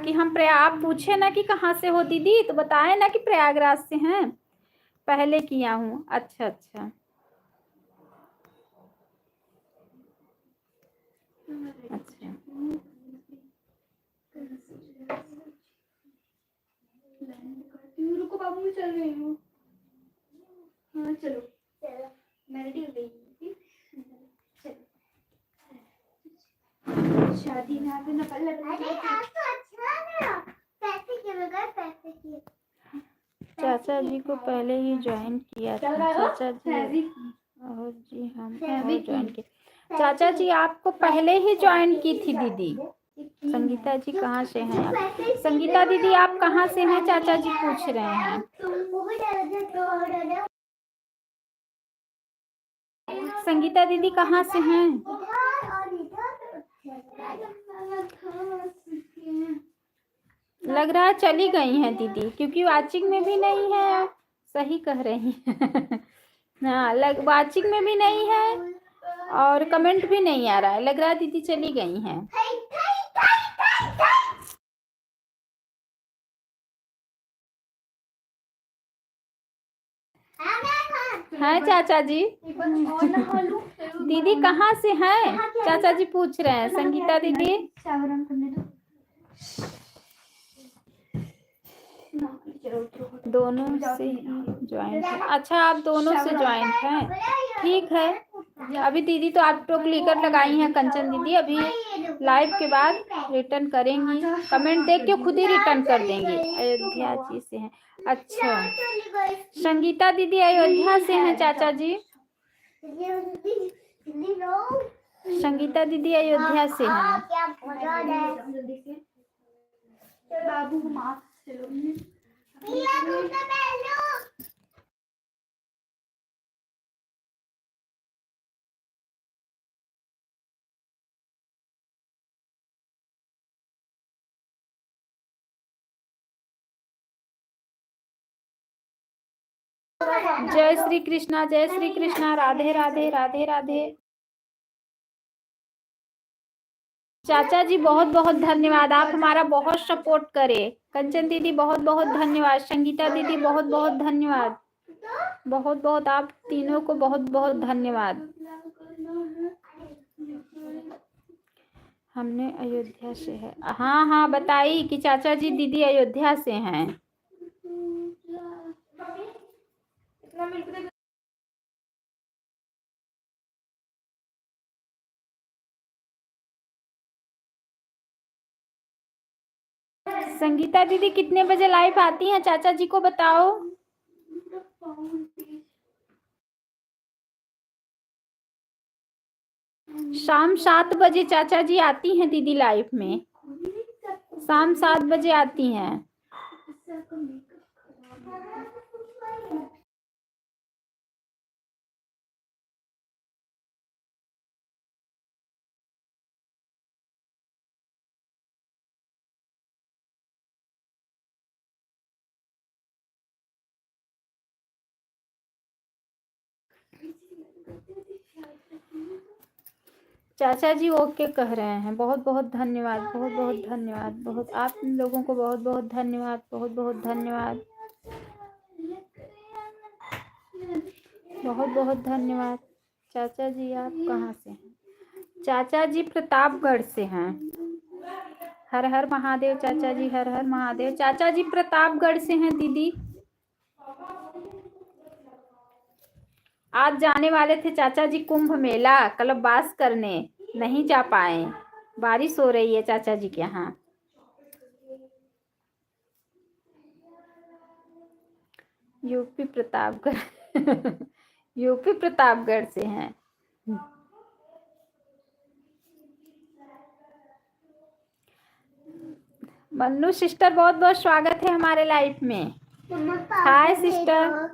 कि हम आप पूछे ना कि कहाँ से हो दीदी, तो बताए ना कि प्रयागराज से हैं। पहले किया हूँ। अच्छा अच्छा अच्छा। रुको बाबू मैं चल रही हूँ। हाँ चलो मैं रेडी हो गई। शादी में आके ना पहले चाचा जी को पहले ही ज्वाइन किया था। चाचा जी और जी हम ज्वाइन किया। चाचा जी आपको पहले ही ज्वाइन की थी दीदी। संगीता जी कहाँ से हैं आप? संगीता दीदी आप कहाँ से हैं? चाचा जी पूछ रहे हैं। संगीता दीदी कहाँ से हैं? लग रहा है चली गई हैं दीदी, क्योंकि वाचिंग में भी नहीं है। सही कह रही हैं। हाँ वाचिंग में भी नहीं है और कमेंट भी नहीं आ रहा है। लग रहा है दीदी चली गई हैं। हाँ चाचा जी। दीदी कहाँ से हैं? चाचा जी पूछ रहे हैं। संगीता दीदी दोनों से ज्वाइंट है। अच्छा आप दोनों से ज्वाइंट हैं, ठीक है। अभी दीदी तो आप तो क्लिकर लगाई हैं कंचन दीदी, अभी लाइव के बाद रिटर्न करेंगी। कमेंट देख के खुद ही रिटर्न कर देंगी। अयोध्या जी से हैं। अच्छा संगीता दीदी अयोध्या से हैं चाचा जी। संगीता दीदी अयोध्या से हैं। बाबू माफ जय श्री कृष्णा, जय श्री कृष्णा। राधे राधे, राधे राधे। चाचा जी बहुत बहुत धन्यवाद, आप हमारा बहुत सपोर्ट करें। कंचन दीदी बहुत बहुत धन्यवाद। संगीता दीदी बहुत बहुत धन्यवाद। बहुत बहुत आप तीनों को बहुत बहुत धन्यवाद। हमने अयोध्या से है। हाँ हाँ बताइए कि चाचा जी दीदी अयोध्या से हैं। संगीता दीदी कितने बजे लाइव आती हैं, चाचा जी को बताओ। शाम 7 बजे चाचा जी आती हैं दीदी लाइव में। शाम 7 बजे आती हैं। चाचा जी ओके कह रहे हैं। बहुत बहुत धन्यवाद, बहुत बहुत धन्यवाद। बहुत आप लोगों को बहुत बहुत धन्यवाद, बहुत बहुत धन्यवाद, बहुत बहुत धन्यवाद। चाचा जी आप कहाँ से हैं? चाचा जी प्रतापगढ़ से हैं। हर हर महादेव चाचा जी, हर हर महादेव। चाचा जी प्रतापगढ़ से हैं दीदी। आज जाने वाले थे चाचा जी कुंभ मेला कलबास करने, नहीं जा पाए। बारिश हो रही है चाचा जी के यहाँ। यूपी प्रतापगढ़ यूपी प्रतापगढ़ से हैं। मन्नू सिस्टर बहुत बहुत स्वागत है हमारे लाइफ में। हाय सिस्टर।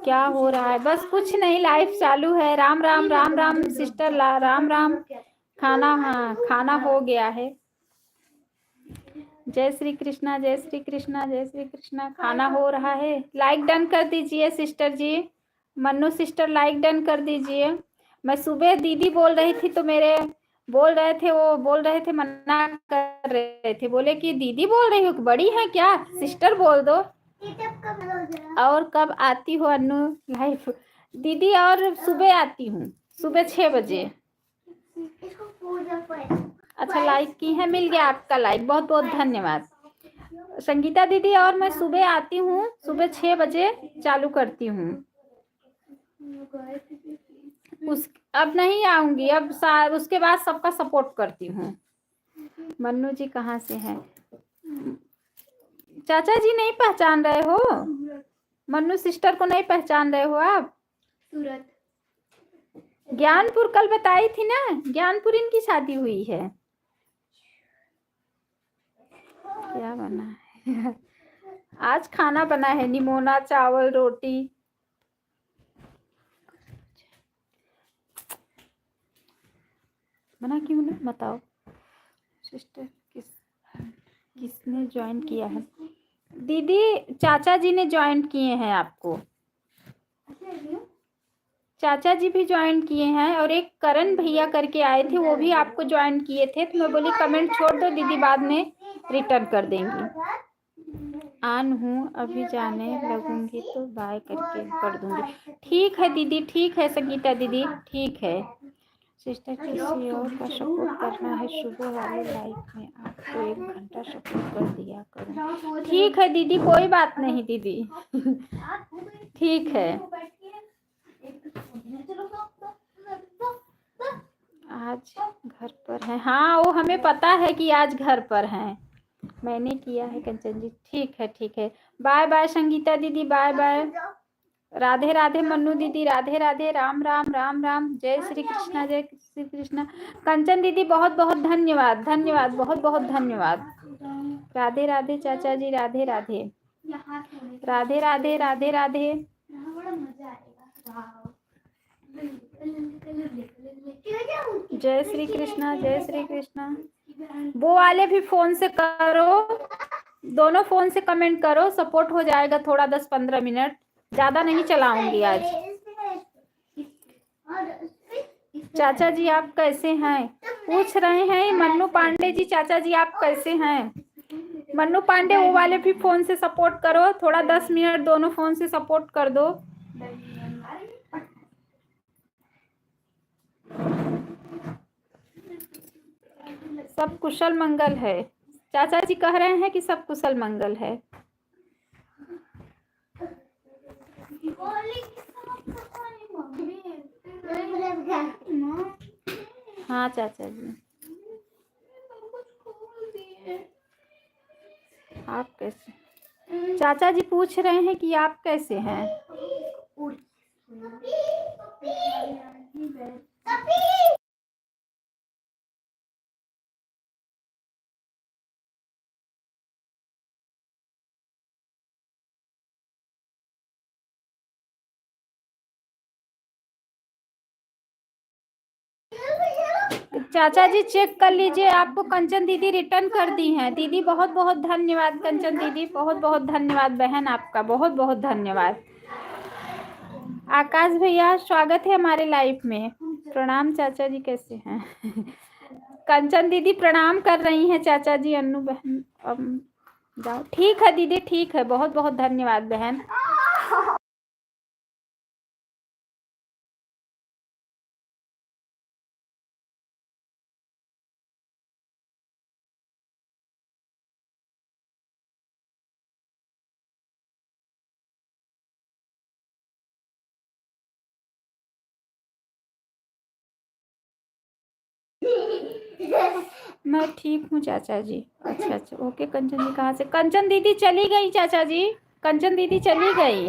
क्या हो रहा है? बस कुछ नहीं, लाइफ चालू है। राम राम, राम राम सिस्टर, राम राम। खाना, हाँ खाना हो गया है। जय श्री कृष्णा, जय श्री कृष्णा, जय श्री कृष्णा। खाना हो रहा है। लाइक डन कर दीजिए सिस्टर जी। मन्नू सिस्टर लाइक डन कर दीजिए। मैं सुबह दीदी बोल रही थी तो मेरे बोल रहे थे, वो बोल रहे थे, मना कर रहे थे, बोले कि दीदी बोल रही हो, बड़ी है क्या, सिस्टर बोल दो। और कब आती हो अन्नू लाइफ? दीदी और सुबह आती हूँ, सुबह 6 बजे। अच्छा लाइक की है, मिल गया आपका लाइक, बहुत बहुत धन्यवाद। संगीता दीदी और मैं सुबह आती हूँ, सुबह 6 बजे चालू करती हूँ। अब नहीं आऊंगी, अब उसके बाद सबका सपोर्ट करती हूँ। मन्नू जी कहाँ से हैं? चाचा जी नहीं पहचान रहे हो? मन्नू सिस्टर को नहीं पहचान रहे हो आप? सूरत, ज्ञानपुर कल बताई थी ना, ज्ञानपुर इनकी शादी हुई है। क्या बना है? आज खाना बना है निमोना, चावल, रोटी। बना क्यों नहीं बताओ सिस्टर? किसने ज्वाइन किया है? दीदी चाचा जी ने ज्वाइन किए हैं आपको। चाचा जी भी ज्वाइन किए हैं और एक करण भैया करके आए थे, वो भी आपको ज्वाइन किए थे। तो मैं बोली कमेंट छोड़ दो दीदी, बाद में रिटर्न कर देंगी। आन हूँ, अभी जाने लगूंगी तो बाय करके कर दूंगी। ठीक है दीदी, ठीक है संगीता दीदी, ठीक है। सिस्टर किसी और का सपोर्ट करना है सुबह वाले लाइफ में, आपको 1 घंटा सपोर्ट कर दिया करूँ। ठीक है दीदी, कोई बात नहीं दीदी ठीक है। आज घर पर है? हाँ वो हमें पता है कि आज घर पर हैं। मैंने किया है कंचन जी। ठीक है, ठीक है। बाय बाय संगीता दीदी, बाय बाय। राधे राधे मन्नू दीदी, राधे राधे। राम राम, राम राम। जय श्री कृष्णा, जय श्री कृष्णा। कंचन दीदी बहुत बहुत धन्यवाद, धन्यवाद, बहुत बहुत धन्यवाद। राधे राधे चाचा जी, राधे राधे राधे राधे राधे राधे। जय श्री कृष्णा, जय श्री कृष्णा। वो वाले भी फोन से करो, दोनों फोन से कमेंट करो, सपोर्ट हो जाएगा थोड़ा 10-15 मिनट, ज्यादा नहीं चलाऊंगी आज। चाचा जी आप कैसे हैं पूछ रहे हैं मन्नू पांडे जी। चाचा जी आप कैसे हैं मन्नू पांडे? वो वाले भी फोन से सपोर्ट करो, थोड़ा 10 मिनट दोनों फोन से सपोर्ट कर दो। सब कुशल मंगल है। चाचा जी कह रहे हैं कि सब कुशल मंगल है। हाँ चाचा जी, आप कैसे? चाचा जी पूछ रहे हैं कि आप कैसे हैं। चाचा जी चेक कर लीजिए, आपको कंचन दीदी रिटर्न कर दी हैं। दीदी बहुत बहुत धन्यवाद, कंचन दीदी बहुत बहुत धन्यवाद, बहन आपका बहुत बहुत धन्यवाद। आकाश भैया स्वागत है हमारे लाइफ में। प्रणाम चाचा जी, कैसे हैं? कंचन दीदी प्रणाम कर रही हैं चाचा जी। अन्नू बहन जाओ, ठीक है दीदी, ठीक है, बहुत बहुत धन्यवाद बहन। मैं ठीक हूँ चाचा जी। अच्छा अच्छा, ओके। कंचन जी कहाँ से? कंचन दीदी चली गई चाचा जी, कंचन दीदी चली गई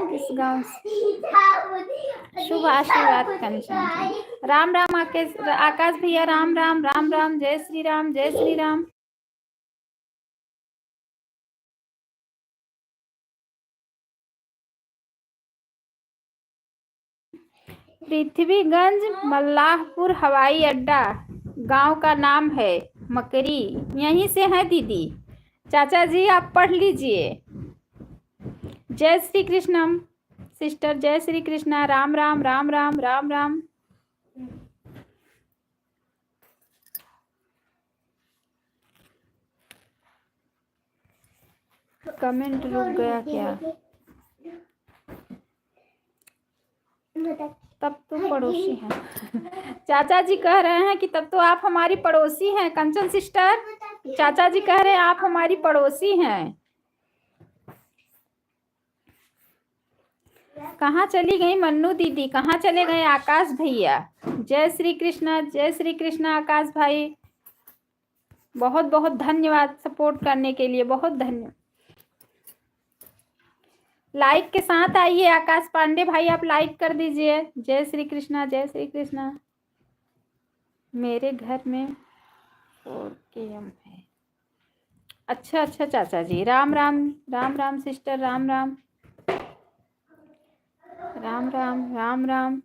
किस गांव से। शुभ आशीर्वाद कंचन जी। राम राम आकाश भैया, राम राम राम राम, जय श्री राम, जय श्री राम। पृथ्वीगंज मल्लाहपुर हवाई अड्डा गांव का नाम है। मकरी यहीं से है दीदी। चाचा जी आप पढ़ लीजिए। जय श्री कृष्णम सिस्टर, जय श्री कृष्णा। राम राम राम राम राम राम। कमेंट रुक गया क्या? तब तो पड़ोसी हैं। चाचा जी कह रहे हैं कि तब तो आप हमारी पड़ोसी हैं कंचन सिस्टर। चाचा जी कह रहे हैं आप हमारी पड़ोसी हैं। कहाँ चली गई मन्नू दीदी, कहाँ चले गए आकाश भैया? जय श्री कृष्णा, जय श्री कृष्णा आकाश भाई, बहुत बहुत धन्यवाद सपोर्ट करने के लिए, बहुत धन्यवाद। लाइक के साथ आइए आकाश पांडे भाई, आप लाइक कर दीजिए। जय श्री कृष्णा, जय श्री कृष्णा। मेरे घर में 4km है। अच्छा अच्छा चाचा जी, राम राम राम राम सिस्टर, राम राम राम राम राम राम।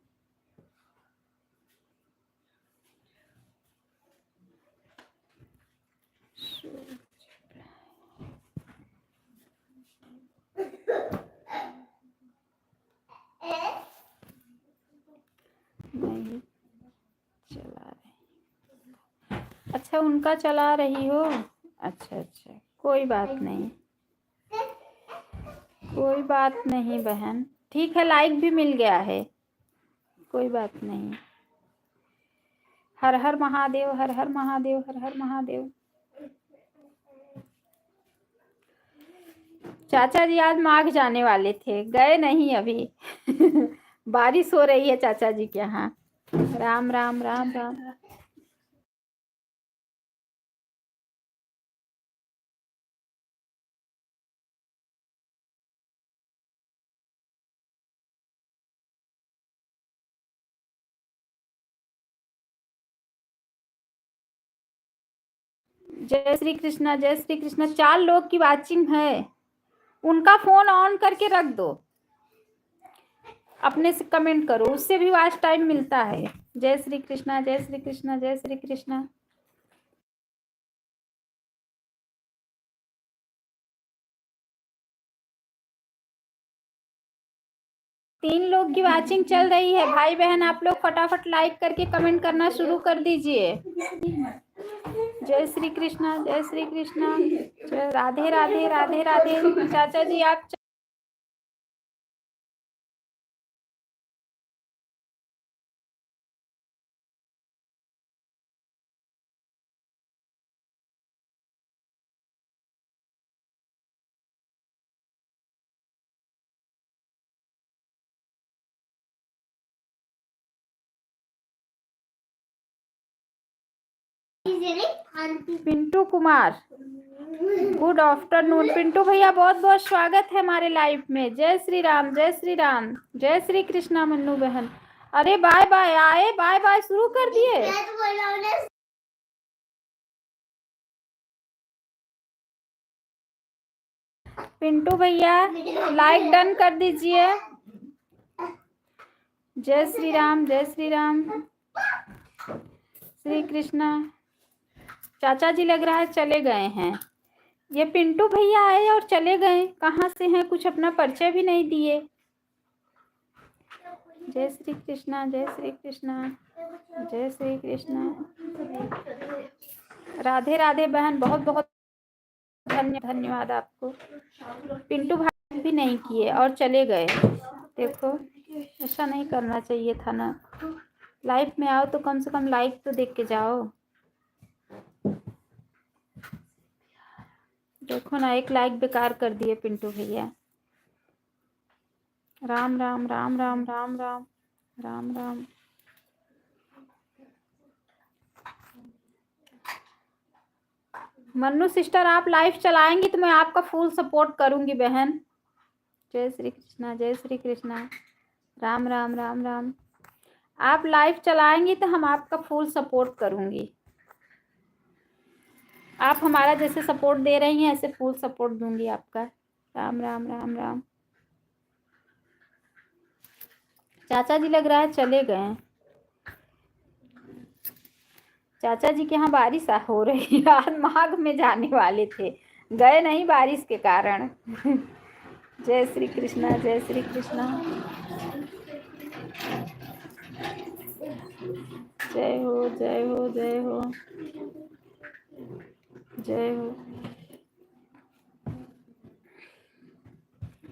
नहीं चला रही। अच्छा उनका चला रही हो। अच्छा अच्छा, कोई बात नहीं, कोई बात नहीं बहन, ठीक है, लाइक भी मिल गया है, कोई बात नहीं। हर हर महादेव, हर हर महादेव, हर हर महादेव। चाचा जी आज माघ जाने वाले थे, गए नहीं अभी। बारिश हो रही है चाचा जी के यहाँ। राम राम राम राम। जय श्री कृष्णा, जय श्री कृष्णा। 4 लोग की वाचिंग है, उनका फोन ऑन करके रख दो, अपने से कमेंट करो, उससे भी वॉच टाइम मिलता है। जय श्री कृष्णा, जय श्री कृष्णा, जय श्री कृष्णा। 3 लोग की वाचिंग चल रही है। भाई बहन आप लोग फटाफट लाइक करके कमेंट करना शुरू कर दीजिए। जय श्री कृष्णा, जय श्री कृष्णा। राधे राधे, राधे राधे। चाचा जी आप पिंटू कुमार, गुड आफ्टरनून। पिंटू भैया बहुत बहुत स्वागत है हमारे लाइव में। जय श्री राम, जय श्री राम, जय श्री कृष्णा। मन्नू बहन अरे बाय बाय, आए बाय बाय शुरू कर दिए। पिंटू भैया लाइक डन कर दीजिए। जय श्री राम, जय श्री राम, श्री कृष्णा। चाचा जी लग रहा है चले गए हैं। ये पिंटू भैया आए और चले गए, कहाँ से हैं, कुछ अपना परिचय भी नहीं दिए। जय श्री कृष्णा, जय श्री कृष्णा, जय श्री कृष्णा। राधे राधे बहन, बहुत बहुत धन्यवाद आपको। पिंटू भाई भी नहीं किए और चले गए। देखो ऐसा नहीं करना चाहिए था ना। लाइव में आओ तो कम से कम लाइक तो देख के जाओ। देखो ना, 1 लाइक बेकार कर दिए पिंटू भैया। राम राम, राम राम, राम राम, राम राम। मन्नू सिस्टर आप लाइव चलाएंगी तो मैं आपका फुल सपोर्ट करूंगी बहन। जय श्री कृष्णा, जय श्री कृष्णा। राम राम, राम राम। आप लाइव चलाएंगी तो हम आपका फुल सपोर्ट करूंगी। आप हमारा जैसे सपोर्ट दे रही हैं ऐसे फुल सपोर्ट दूंगी आपका। राम राम, राम राम। चाचा जी लग रहा है चले गए। चाचा जी के यहाँ बारिश हो रही है। आज माघ में जाने वाले थे, गए नहीं बारिश के कारण। जय श्री कृष्णा, जय श्री कृष्णा। जय हो, जय हो, जय हो, जय हो।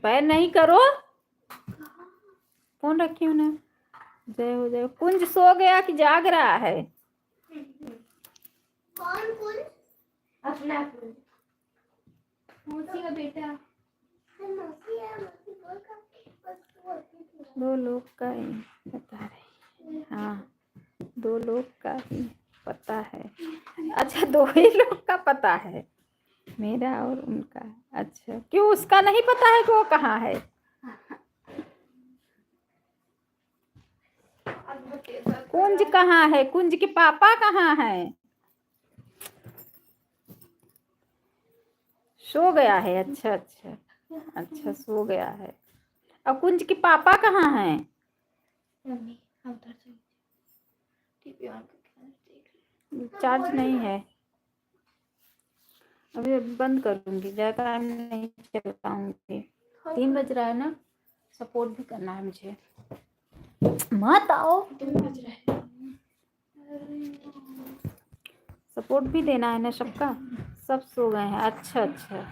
पैर नहीं करो, फोन रखी हूँ ना। जय हो, जय हो। कुंज सो गया कि जाग रहा है? कौन कुंज? अपना कुंज, मौसी का बेटा। 2 लोग का ही बता रही। हाँ 2 लोग का ही पता है। अच्छा 2 ही लोग का पता है, मेरा और उनका। अच्छा क्यों उसका नहीं पता है कि वो कहाँ है? कुंज कहाँ है? कुंज के पापा कहाँ है? सो गया है। अच्छा अच्छा अच्छा, सो गया है। और कुंज के पापा कहाँ हैं? चार्ज नहीं है, अभी बंद करूंगी, ज़्यादा टाइम नहीं चल पाऊंगी। 3 बज रहा है ना, सपोर्ट भी करना है मुझे। मत आओ, 3 बज रहा है, सपोर्ट भी देना है ना सबका। सब सो गए हैं। अच्छा अच्छा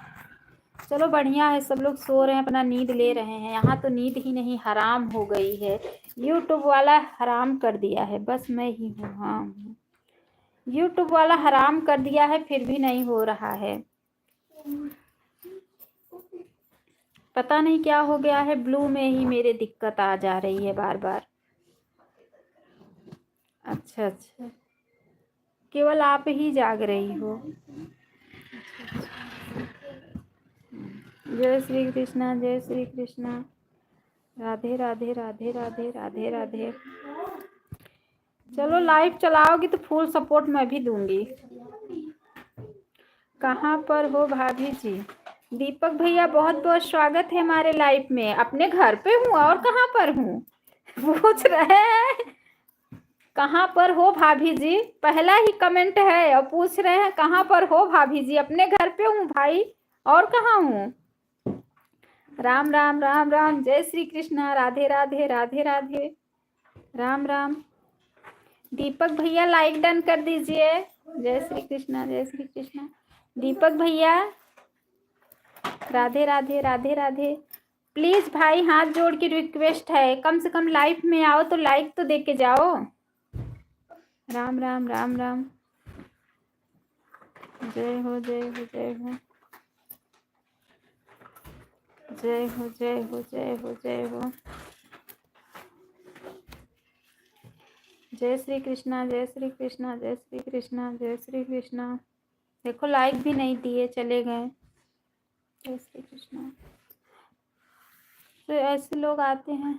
चलो बढ़िया है, सब लोग सो रहे हैं, अपना नींद ले रहे हैं। यहाँ तो नींद ही नहीं, हराम हो गई है। यूट्यूब वाला हराम कर दिया है, बस मैं ही हूँ। हाँ यूट्यूब वाला हराम कर दिया है, फिर भी नहीं हो रहा है। पता नहीं क्या हो गया है, ब्लू में ही मेरे दिक्कत आ जा रही है बार बार। अच्छा अच्छा, केवल आप ही जाग रही हो। जय श्री कृष्णा, जय श्री कृष्णा। राधे राधे, राधे राधे, राधे राधे। चलो लाइव चलाओगी तो फुल सपोर्ट मैं भी दूंगी। कहाँ पर हो भाभी जी? दीपक भैया बहुत बहुत स्वागत है हमारे लाइफ में। अपने घर पे हूँ और कहाँ पर हूँ? पूछ रहे हैं कहाँ पर हो भाभी जी। पहला ही कमेंट है और पूछ रहे हैं कहाँ पर हो भाभी जी। अपने घर पे हूँ भाई, और कहाँ हूँ? राम राम राम राम, जय श्री कृष्णा, राधे राधे राधे राधे, राम राम। दीपक भैया लाइक डन कर दीजिए। जय श्री कृष्णा, जय श्री कृष्णा। दीपक भैया राधे राधे राधे राधे। प्लीज भाई हाथ जोड़ के रिक्वेस्ट है, कम से कम लाइव में आओ तो लाइक तो दे के जाओ। राम राम राम राम, जय हो जय हो जय हो, जय हो जय हो जय हो जय हो। जय श्री कृष्णा, जय श्री कृष्णा, जय श्री कृष्णा, जय श्री कृष्णा। देखो लाइक भी नहीं दिए, चले गए। जय श्री कृष्णा। तो ऐसे लोग आते हैं,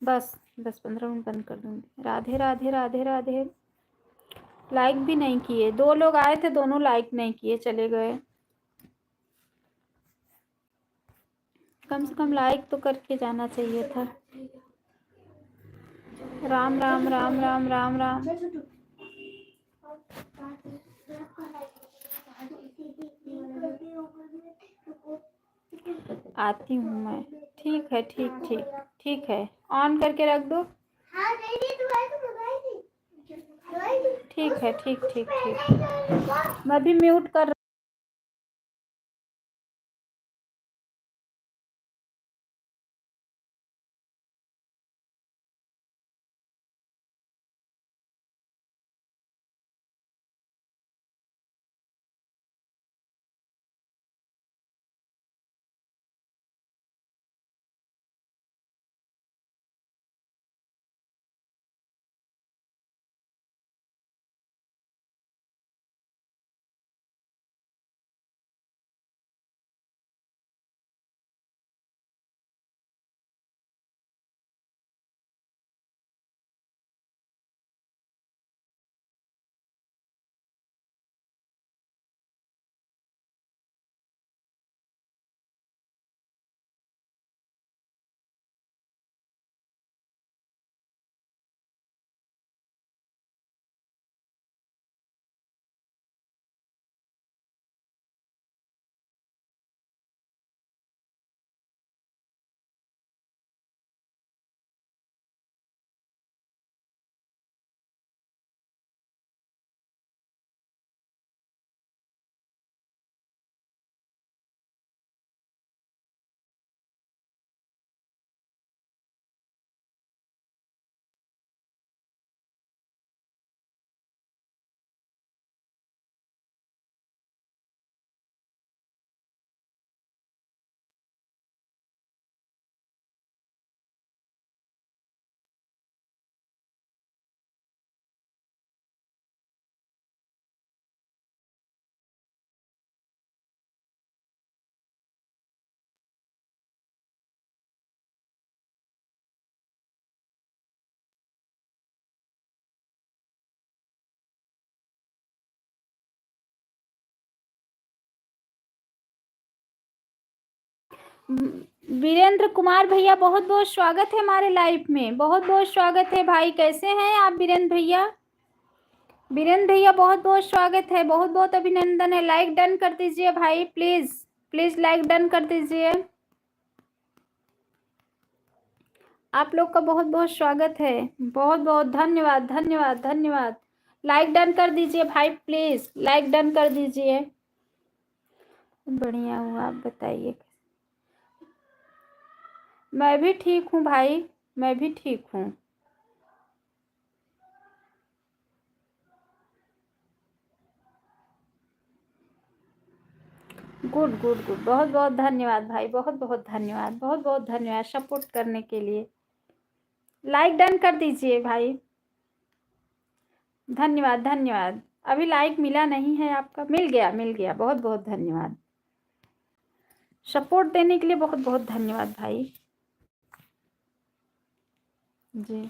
बस 10-15 मिनट बंद कर दूंगी। राधे राधे राधे राधे। लाइक भी नहीं किए, 2 लोग आए थे, दोनों लाइक नहीं किए, चले गए। कम से कम लाइक तो करके जाना चाहिए था। राम राम राम राम राम राम। आती हूँ मैं। ठीक है, ठीक ठीक ठीक है, ऑन करके रख दो। ठीक है, ठीक ठीक ठीक। मैं भी म्यूट कर। वीरेंद्र कुमार भैया बहुत बहुत स्वागत है हमारे लाइफ में, बहुत बहुत स्वागत है भाई। कैसे हैं आप वीरेंद्र भैया? वीरेंद्र भैया बहुत बहुत स्वागत है, बहुत बहुत अभिनंदन है। लाइक डन कर दीजिए भाई, प्लीज प्लीज लाइक डन कर दीजिए। आप लोग का बहुत बहुत स्वागत है, बहुत बहुत धन्यवाद धन्यवाद धन्यवाद। लाइक डन कर दीजिए भाई, प्लीज लाइक डन कर दीजिए। बढ़िया हुआ, आप बताइए। मैं भी ठीक हूँ भाई, मैं भी ठीक हूँ। गुड गुड गुड, बहुत बहुत धन्यवाद भाई, बहुत बहुत धन्यवाद, बहुत बहुत धन्यवाद सपोर्ट करने के लिए। लाइक डन कर दीजिए भाई, धन्यवाद धन्यवाद। अभी लाइक मिला नहीं है आपका, मिल गया मिल गया, बहुत बहुत धन्यवाद। सपोर्ट देने के लिए बहुत बहुत धन्यवाद भाई जी।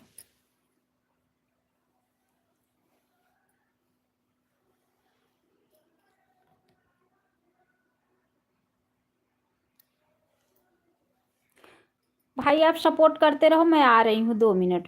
भाई आप सपोर्ट करते रहो, मैं आ रही हूँ 2 मिनट।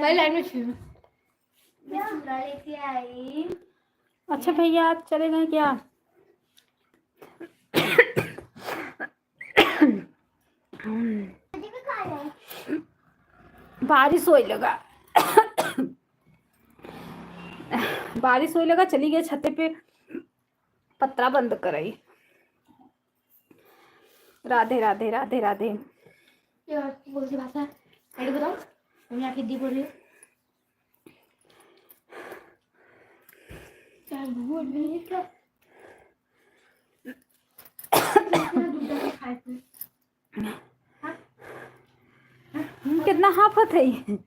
मैं लाइन में थी। मैं चूड़ा लेके आई। अच्छा भैया आप चले गए क्या? बारिश होने लगा। बारिश होने लगा, चली गई छत पे, पत्रा बंद कराई। राधे राधे राधे राधे। यार कौन सी भाषा है बताओ। मैं यहाँ हिंदी बोल रही हूँ। क्या बोल रही है क्या? कितना हाफत है ये?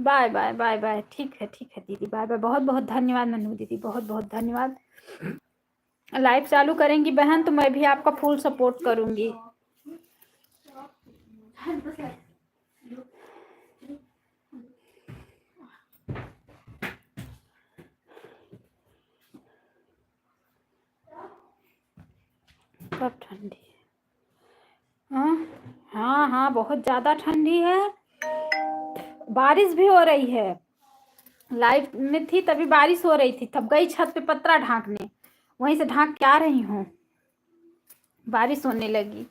Bye bye bye bye. ठीक है दीदी, बाय बाय। बहुत बहुत धन्यवाद मनु दीदी, बहुत बहुत धन्यवाद। लाइव चालू करेंगी बहन तो मैं भी आपका फुल सपोर्ट करूंगी। कब ठंडी है? हाँ हाँ बहुत ज़्यादा ठंडी है। बारिश भी हो रही है। लाइव में थी तभी बारिश हो रही थी, तब गई छत पे पतरा ढांकने, वहीं से ढांक के आ रही हूँ, बारिश होने लगी।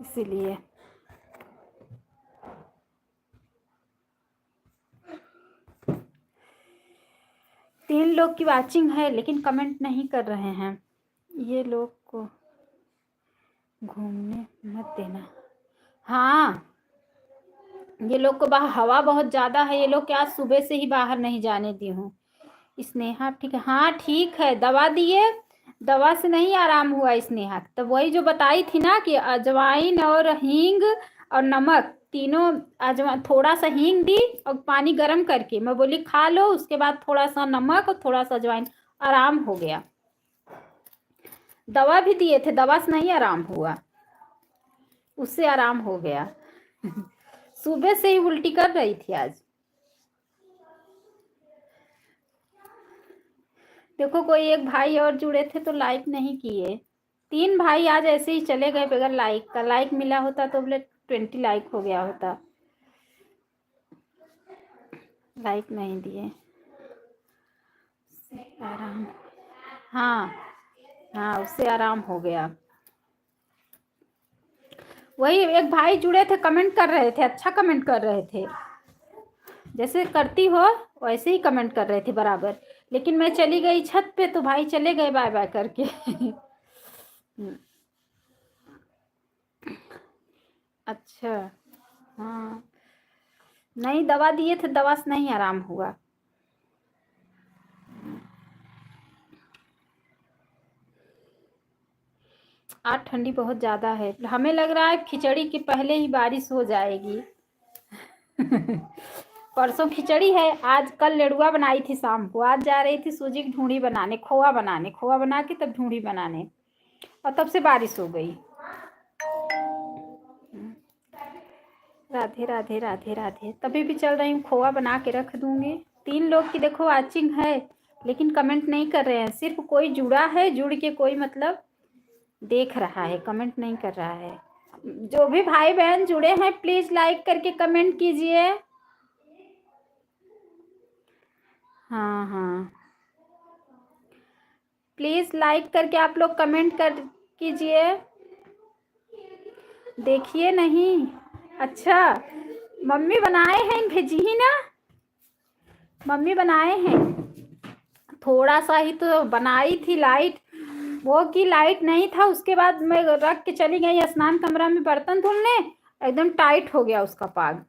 इसीलिए तीन लोग की वाचिंग है लेकिन कमेंट नहीं कर रहे हैं। ये लोग को घूमने मत देना। हाँ ये लोग को बाहर हवा बहुत ज़्यादा है, ये लोग क्या सुबह से ही बाहर नहीं जाने दी हूँ। स्नेहा ठीक है? हाँ ठीक है। दवा दिए, दवा से नहीं आराम हुआ स्नेहा। तब वही जो बताई थी ना कि अजवाइन और हींग और नमक तीनों, थोड़ा सा हींग दी और पानी गर्म करके मैं बोली खा लो, उसके बाद थोड़ा सा नमक और थोड़ा सा अजवाइन, आराम हो गया। दवा भी दिए थे, दवा से नहीं आराम हुआ, उससे आराम हो गया। सुबह से ही उल्टी कर रही थी आज। देखो कोई एक भाई और जुड़े थे तो लाइक नहीं किए। 3 भाई आज ऐसे ही चले गए बगैर लाइक का। लाइक मिला होता तो बोले 20 लाइक हो गया होता। लाइक नहीं दिए। आराम, हाँ हाँ उससे आराम हो गया। वही एक भाई जुड़े थे, कमेंट कर रहे थे, अच्छा कमेंट कर रहे थे, जैसे करती हो वैसे ही कमेंट कर रहे थे बराबर। लेकिन मैं चली गई छत पे तो भाई चले गए बाय बाय करके। अच्छा हाँ नहीं, दवा दिए थे, दवा से नहीं आराम हुआ। आज ठंडी बहुत ज़्यादा है, हमें लग रहा है खिचड़ी के पहले ही बारिश हो जाएगी। परसों खिचड़ी है, आज कल लेड़ुआ बनाई थी शाम को, आज जा रही थी सूजी की ढूंढी बनाने, खोआ बनाने, खोआ बना के तब ढूंढी बनाने, और तब से बारिश हो गई। राधे राधे राधे राधे। तभी भी चल रही हूँ, खोआ बना के रख दूंगी। 3 लोग की देखो वाचिंग है लेकिन कमेंट नहीं कर रहे हैं, सिर्फ कोई जुड़ा है, जुड़ के कोई मतलब देख रहा है, कमेंट नहीं कर रहा है। जो भी भाई बहन जुड़े हैं प्लीज लाइक करके कमेंट कीजिए। हाँ हाँ प्लीज लाइक करके आप लोग कमेंट कर कीजिए। देखिए नहीं, अच्छा मम्मी बनाए हैं, भेजी ही ना, मम्मी बनाए हैं। थोड़ा सा ही तो बनाई थी, लाइट वो की लाइट नहीं था, उसके बाद मैं रख के चली गई स्नान कमरा में बर्तन धुलने, एकदम टाइट हो गया उसका पाग।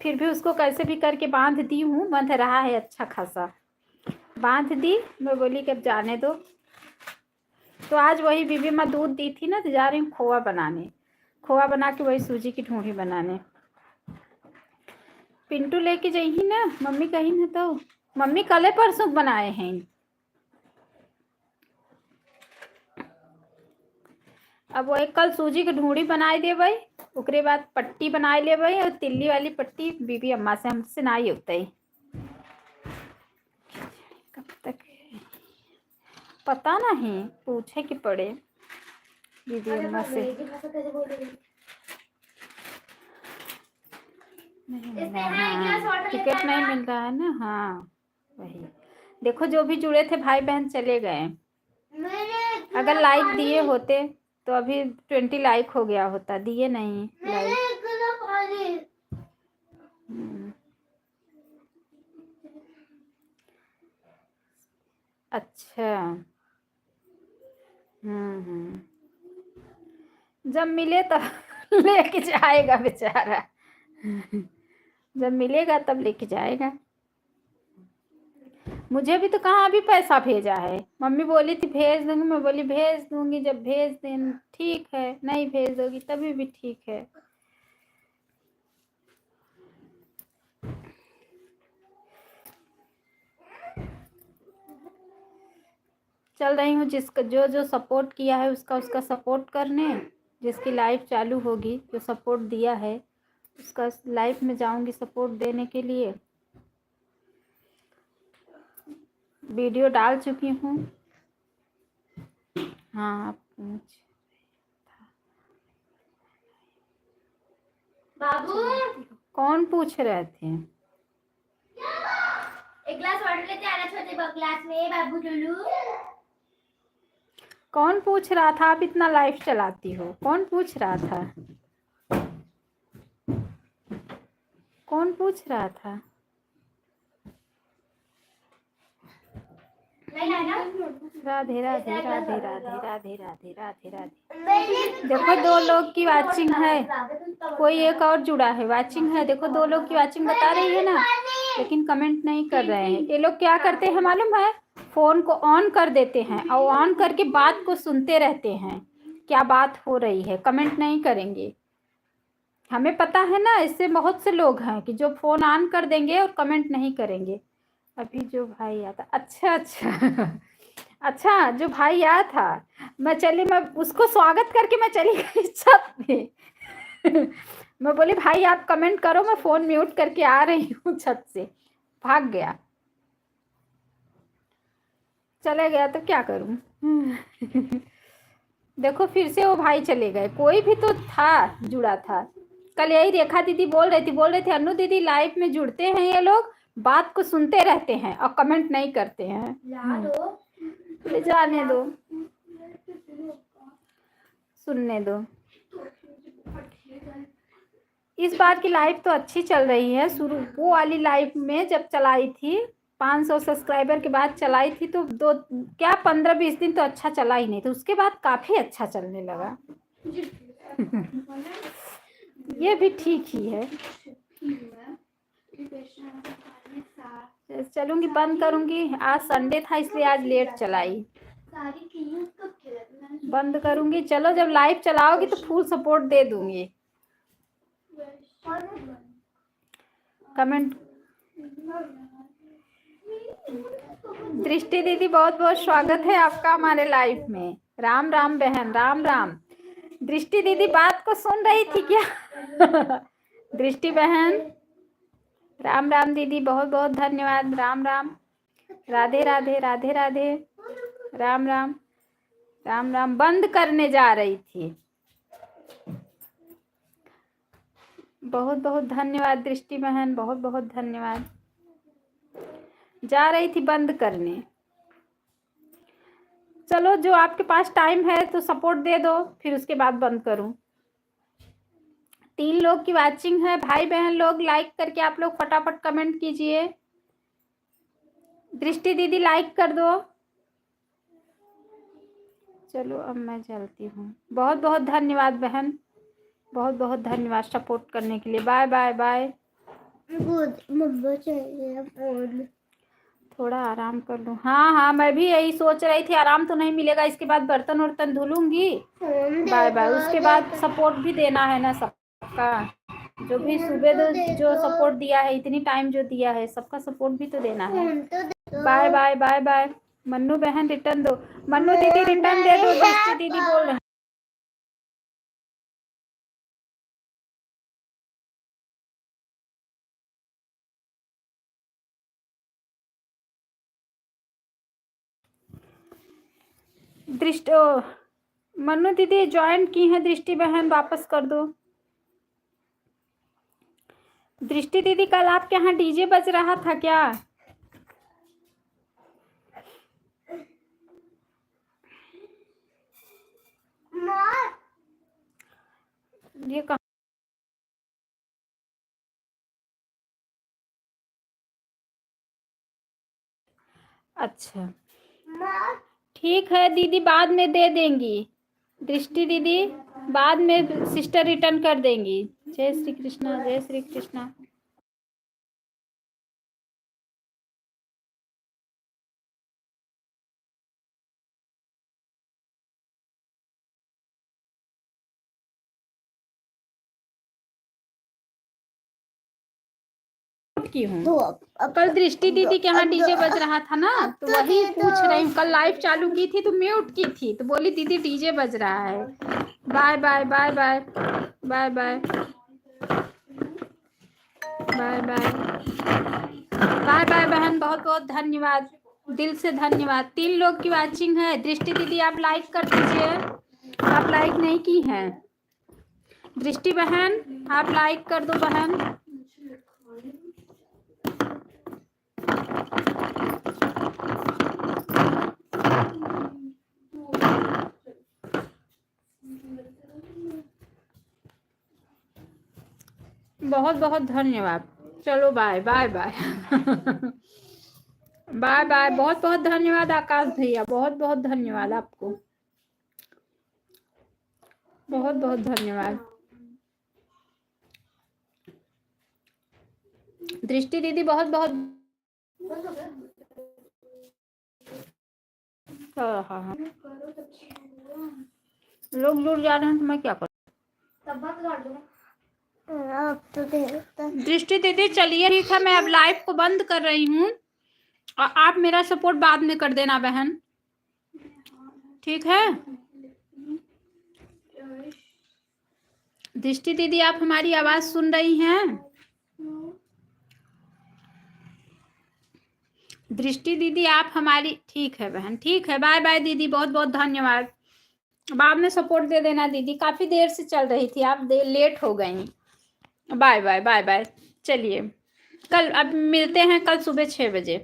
फिर भी उसको कैसे भी करके बांध दी हूँ, बंध रहा है अच्छा खासा, बांध दी। मैं बोली कि अब जाने दो। तो आज वही बीबी माँ दूध दी थी ना, तो जा रही हूँ खोआ बनाने, खोआ बना के वही सूजी की ढूंढी बनाने। पिंटू लेके जाइए ना, मम्मी कहीं ना, तो मम्मी कल परसों बनाए हैं। अब वो एक कल सूजी की ढूंढी बनाई दे भाई, उसके बाद पट्टी बनाई ले भाई, और तिल्ली वाली पट्टी बीबी अम्मा से हमसे ना ही होता है। कब तक पता नहीं, पूछे कि पड़े बीबी अम्मा से। टिकट नहीं मिल रहा है ना, हाँ वही। देखो जो भी जुड़े थे भाई बहन चले गए। अगर लाइक दिए होते तो अभी 20 लाइक हो गया होता, दिए नहीं लाइक। अच्छा जब मिले तब लेके जाएगा बेचारा, जब मिलेगा तब लेके जाएगा। मुझे भी तो कहाँ अभी पैसा भेजा है। मम्मी बोली थी भेज दूंगी, मैं बोली भेज दूंगी, जब भेज दें ठीक है, नहीं भेज दोगी तभी भी ठीक है। चल रही हूँ, जिसका जो जो सपोर्ट किया है उसका सपोर्ट करने, जिसकी लाइफ चालू होगी, जो सपोर्ट दिया है उसका लाइफ में जाऊंगी सपोर्ट देने के लिए। वीडियो डाल चुकी हूँ। हाँ बाबू कौन पूछ रहे थे? एक गिलास वाटर लेते आना छोटे ग्लास में बाबू टुल्लू। कौन पूछ रहा था? आप इतना लाइव चलाती हो, कौन पूछ रहा था? कौन पूछ रहा था? राधे राधे राधे राधे राधे राधे राधे राधे। देखो 2 लोग की वाचिंग है, कोई एक और जुड़ा है, वाचिंग है। देखो 2 लोग की वाचिंग बता रही है ना, लेकिन कमेंट नहीं कर रहे हैं। ये लोग क्या करते हैं मालूम है? फोन को ऑन कर देते हैं और ऑन करके बात को सुनते रहते हैं, क्या बात हो रही है, कमेंट नहीं करेंगे। हमें पता है ना, इससे बहुत से लोग हैं कि जो फोन ऑन कर देंगे और कमेंट नहीं करेंगे। अभी जो भाई आता, अच्छा अच्छा अच्छा, जो भाई आया था, मैं उसको स्वागत करके मैं चली गई छत पे मैं बोली भाई आप कमेंट करो, मैं फोन म्यूट करके आ रही हूँ छत से। भाग गया, चले गया तो क्या करूँ देखो फिर से वो भाई चले गए। कोई भी तो था, जुड़ा था। कल यही रेखा दीदी बोल रही थी अनु दीदी लाइव में जुड़ते हैं ये लोग, बात को सुनते रहते हैं और कमेंट नहीं करते हैं। जाने दो, सुनने दो। इस बार की लाइव तो अच्छी चल रही है। शुरू वो वाली लाइव में जब चलाई थी 500 सब्सक्राइबर के बाद चलाई थी तो 15-20 दिन तो अच्छा चला ही नहीं, तो उसके बाद काफी अच्छा चलने लगा ये भी ठीक ही है। चलूंगी, बंद करूंगी। आज संडे था इसलिए आज लेट चलाई, बंद करूंगी। चलो जब लाइव चलाओगी तो फुल सपोर्ट दे दूंगी। कमेंट दृष्टि दीदी बहुत बहुत स्वागत है आपका हमारे लाइव में। राम राम बहन, राम राम। दृष्टि दीदी बात को सुन रही थी क्या दृष्टि बहन, राम राम दीदी, बहुत बहुत धन्यवाद। राम राम, राधे राधे राधे राधे, राम राम राम राम। बंद करने जा रही थी, बहुत बहुत धन्यवाद दृष्टि बहन, बहुत बहुत धन्यवाद। जा रही थी बंद करने। चलो जो आपके पास टाइम है तो सपोर्ट दे दो, फिर उसके बाद बंद करूं। 3 लोग की वाचिंग है, भाई बहन लोग लाइक करके आप लोग फटाफट कमेंट कीजिए। दृष्टि दीदी लाइक कर दो। चलो अब मैं चलती हूँ। बहुत बहुत धन्यवाद बहन, बहुत बहुत धन्यवाद सपोर्ट करने के लिए। Bye bye bye. थोड़ा आराम कर लूँ। हाँ हाँ, मैं भी यही सोच रही थी, आराम तो नहीं मिलेगा। इसके बाद बर्तन वर्तन धुलूंगी। Bye bye. उसके बाद सपोर्ट भी देना है ना सबका, जो भी सुबह जो सपोर्ट दिया है, इतनी टाइम जो दिया है, सबका सपोर्ट भी तो देना है। Bye bye bye bye. Mannu बहन रिटर्न दो, मन्नू दीदी रिटर्न दे दो, दृष्टि दीदी बोल रहे हैं। दृष्टि मन्नू दीदी ज्वाइन की है, दृष्टि बहन वापस कर दो। दृष्टि दीदी कल आपके यहाँ डीजे बज रहा था क्या? ये कहाँ? अच्छा ठीक है दीदी, बाद में दे देंगी। दृष्टि दीदी बाद में सिस्टर रिटर्न कर देंगी। जय श्री कृष्णा, जय श्री कृष्णा। म्यूट की हूँ। कल दृष्टि दीदी के यहाँ डीजे बज रहा था ना, तो वही पूछ रही हूँ। कल लाइव चालू की थी तो म्यूट की थी, तो बोली दीदी डीजे बज रहा है। Bye bye bye bye bye bye bye bye bye bye बहन, बहुत बहुत धन्यवाद, दिल से धन्यवाद। 3 लोग की वॉचिंग है। दृष्टि दीदी आप लाइक कर दीजिए, आप लाइक नहीं की हैं। दृष्टि बहन आप लाइक कर दो बहन। बहुत बहुत धन्यवाद। चलो bye bye bye bye bye. बहुत बहुत धन्यवाद आकाश भैया, बहुत बहुत धन्यवाद आपको, बहुत बहुत धन्यवाद। दृष्टि दीदी बहुत बहुत हाँ लोग जुड़ जा रहे हैं तो मैं क्या करूं। दृष्टि दीदी चलिए ठीक है, मैं अब लाइव को बंद कर रही हूँ और आप मेरा सपोर्ट बाद में कर देना बहन, ठीक है। दृष्टि दीदी आप हमारी आवाज सुन रही हैं? दृष्टि दीदी आप हमारी, ठीक है बहन, ठीक है। बाय बाय दीदी, बहुत बहुत धन्यवाद। बाद में सपोर्ट दे देना दीदी, काफी देर से चल रही थी, आप लेट हो गई। Bye bye bye bye. चलिए कल अब मिलते हैं, कल सुबह 6 बजे।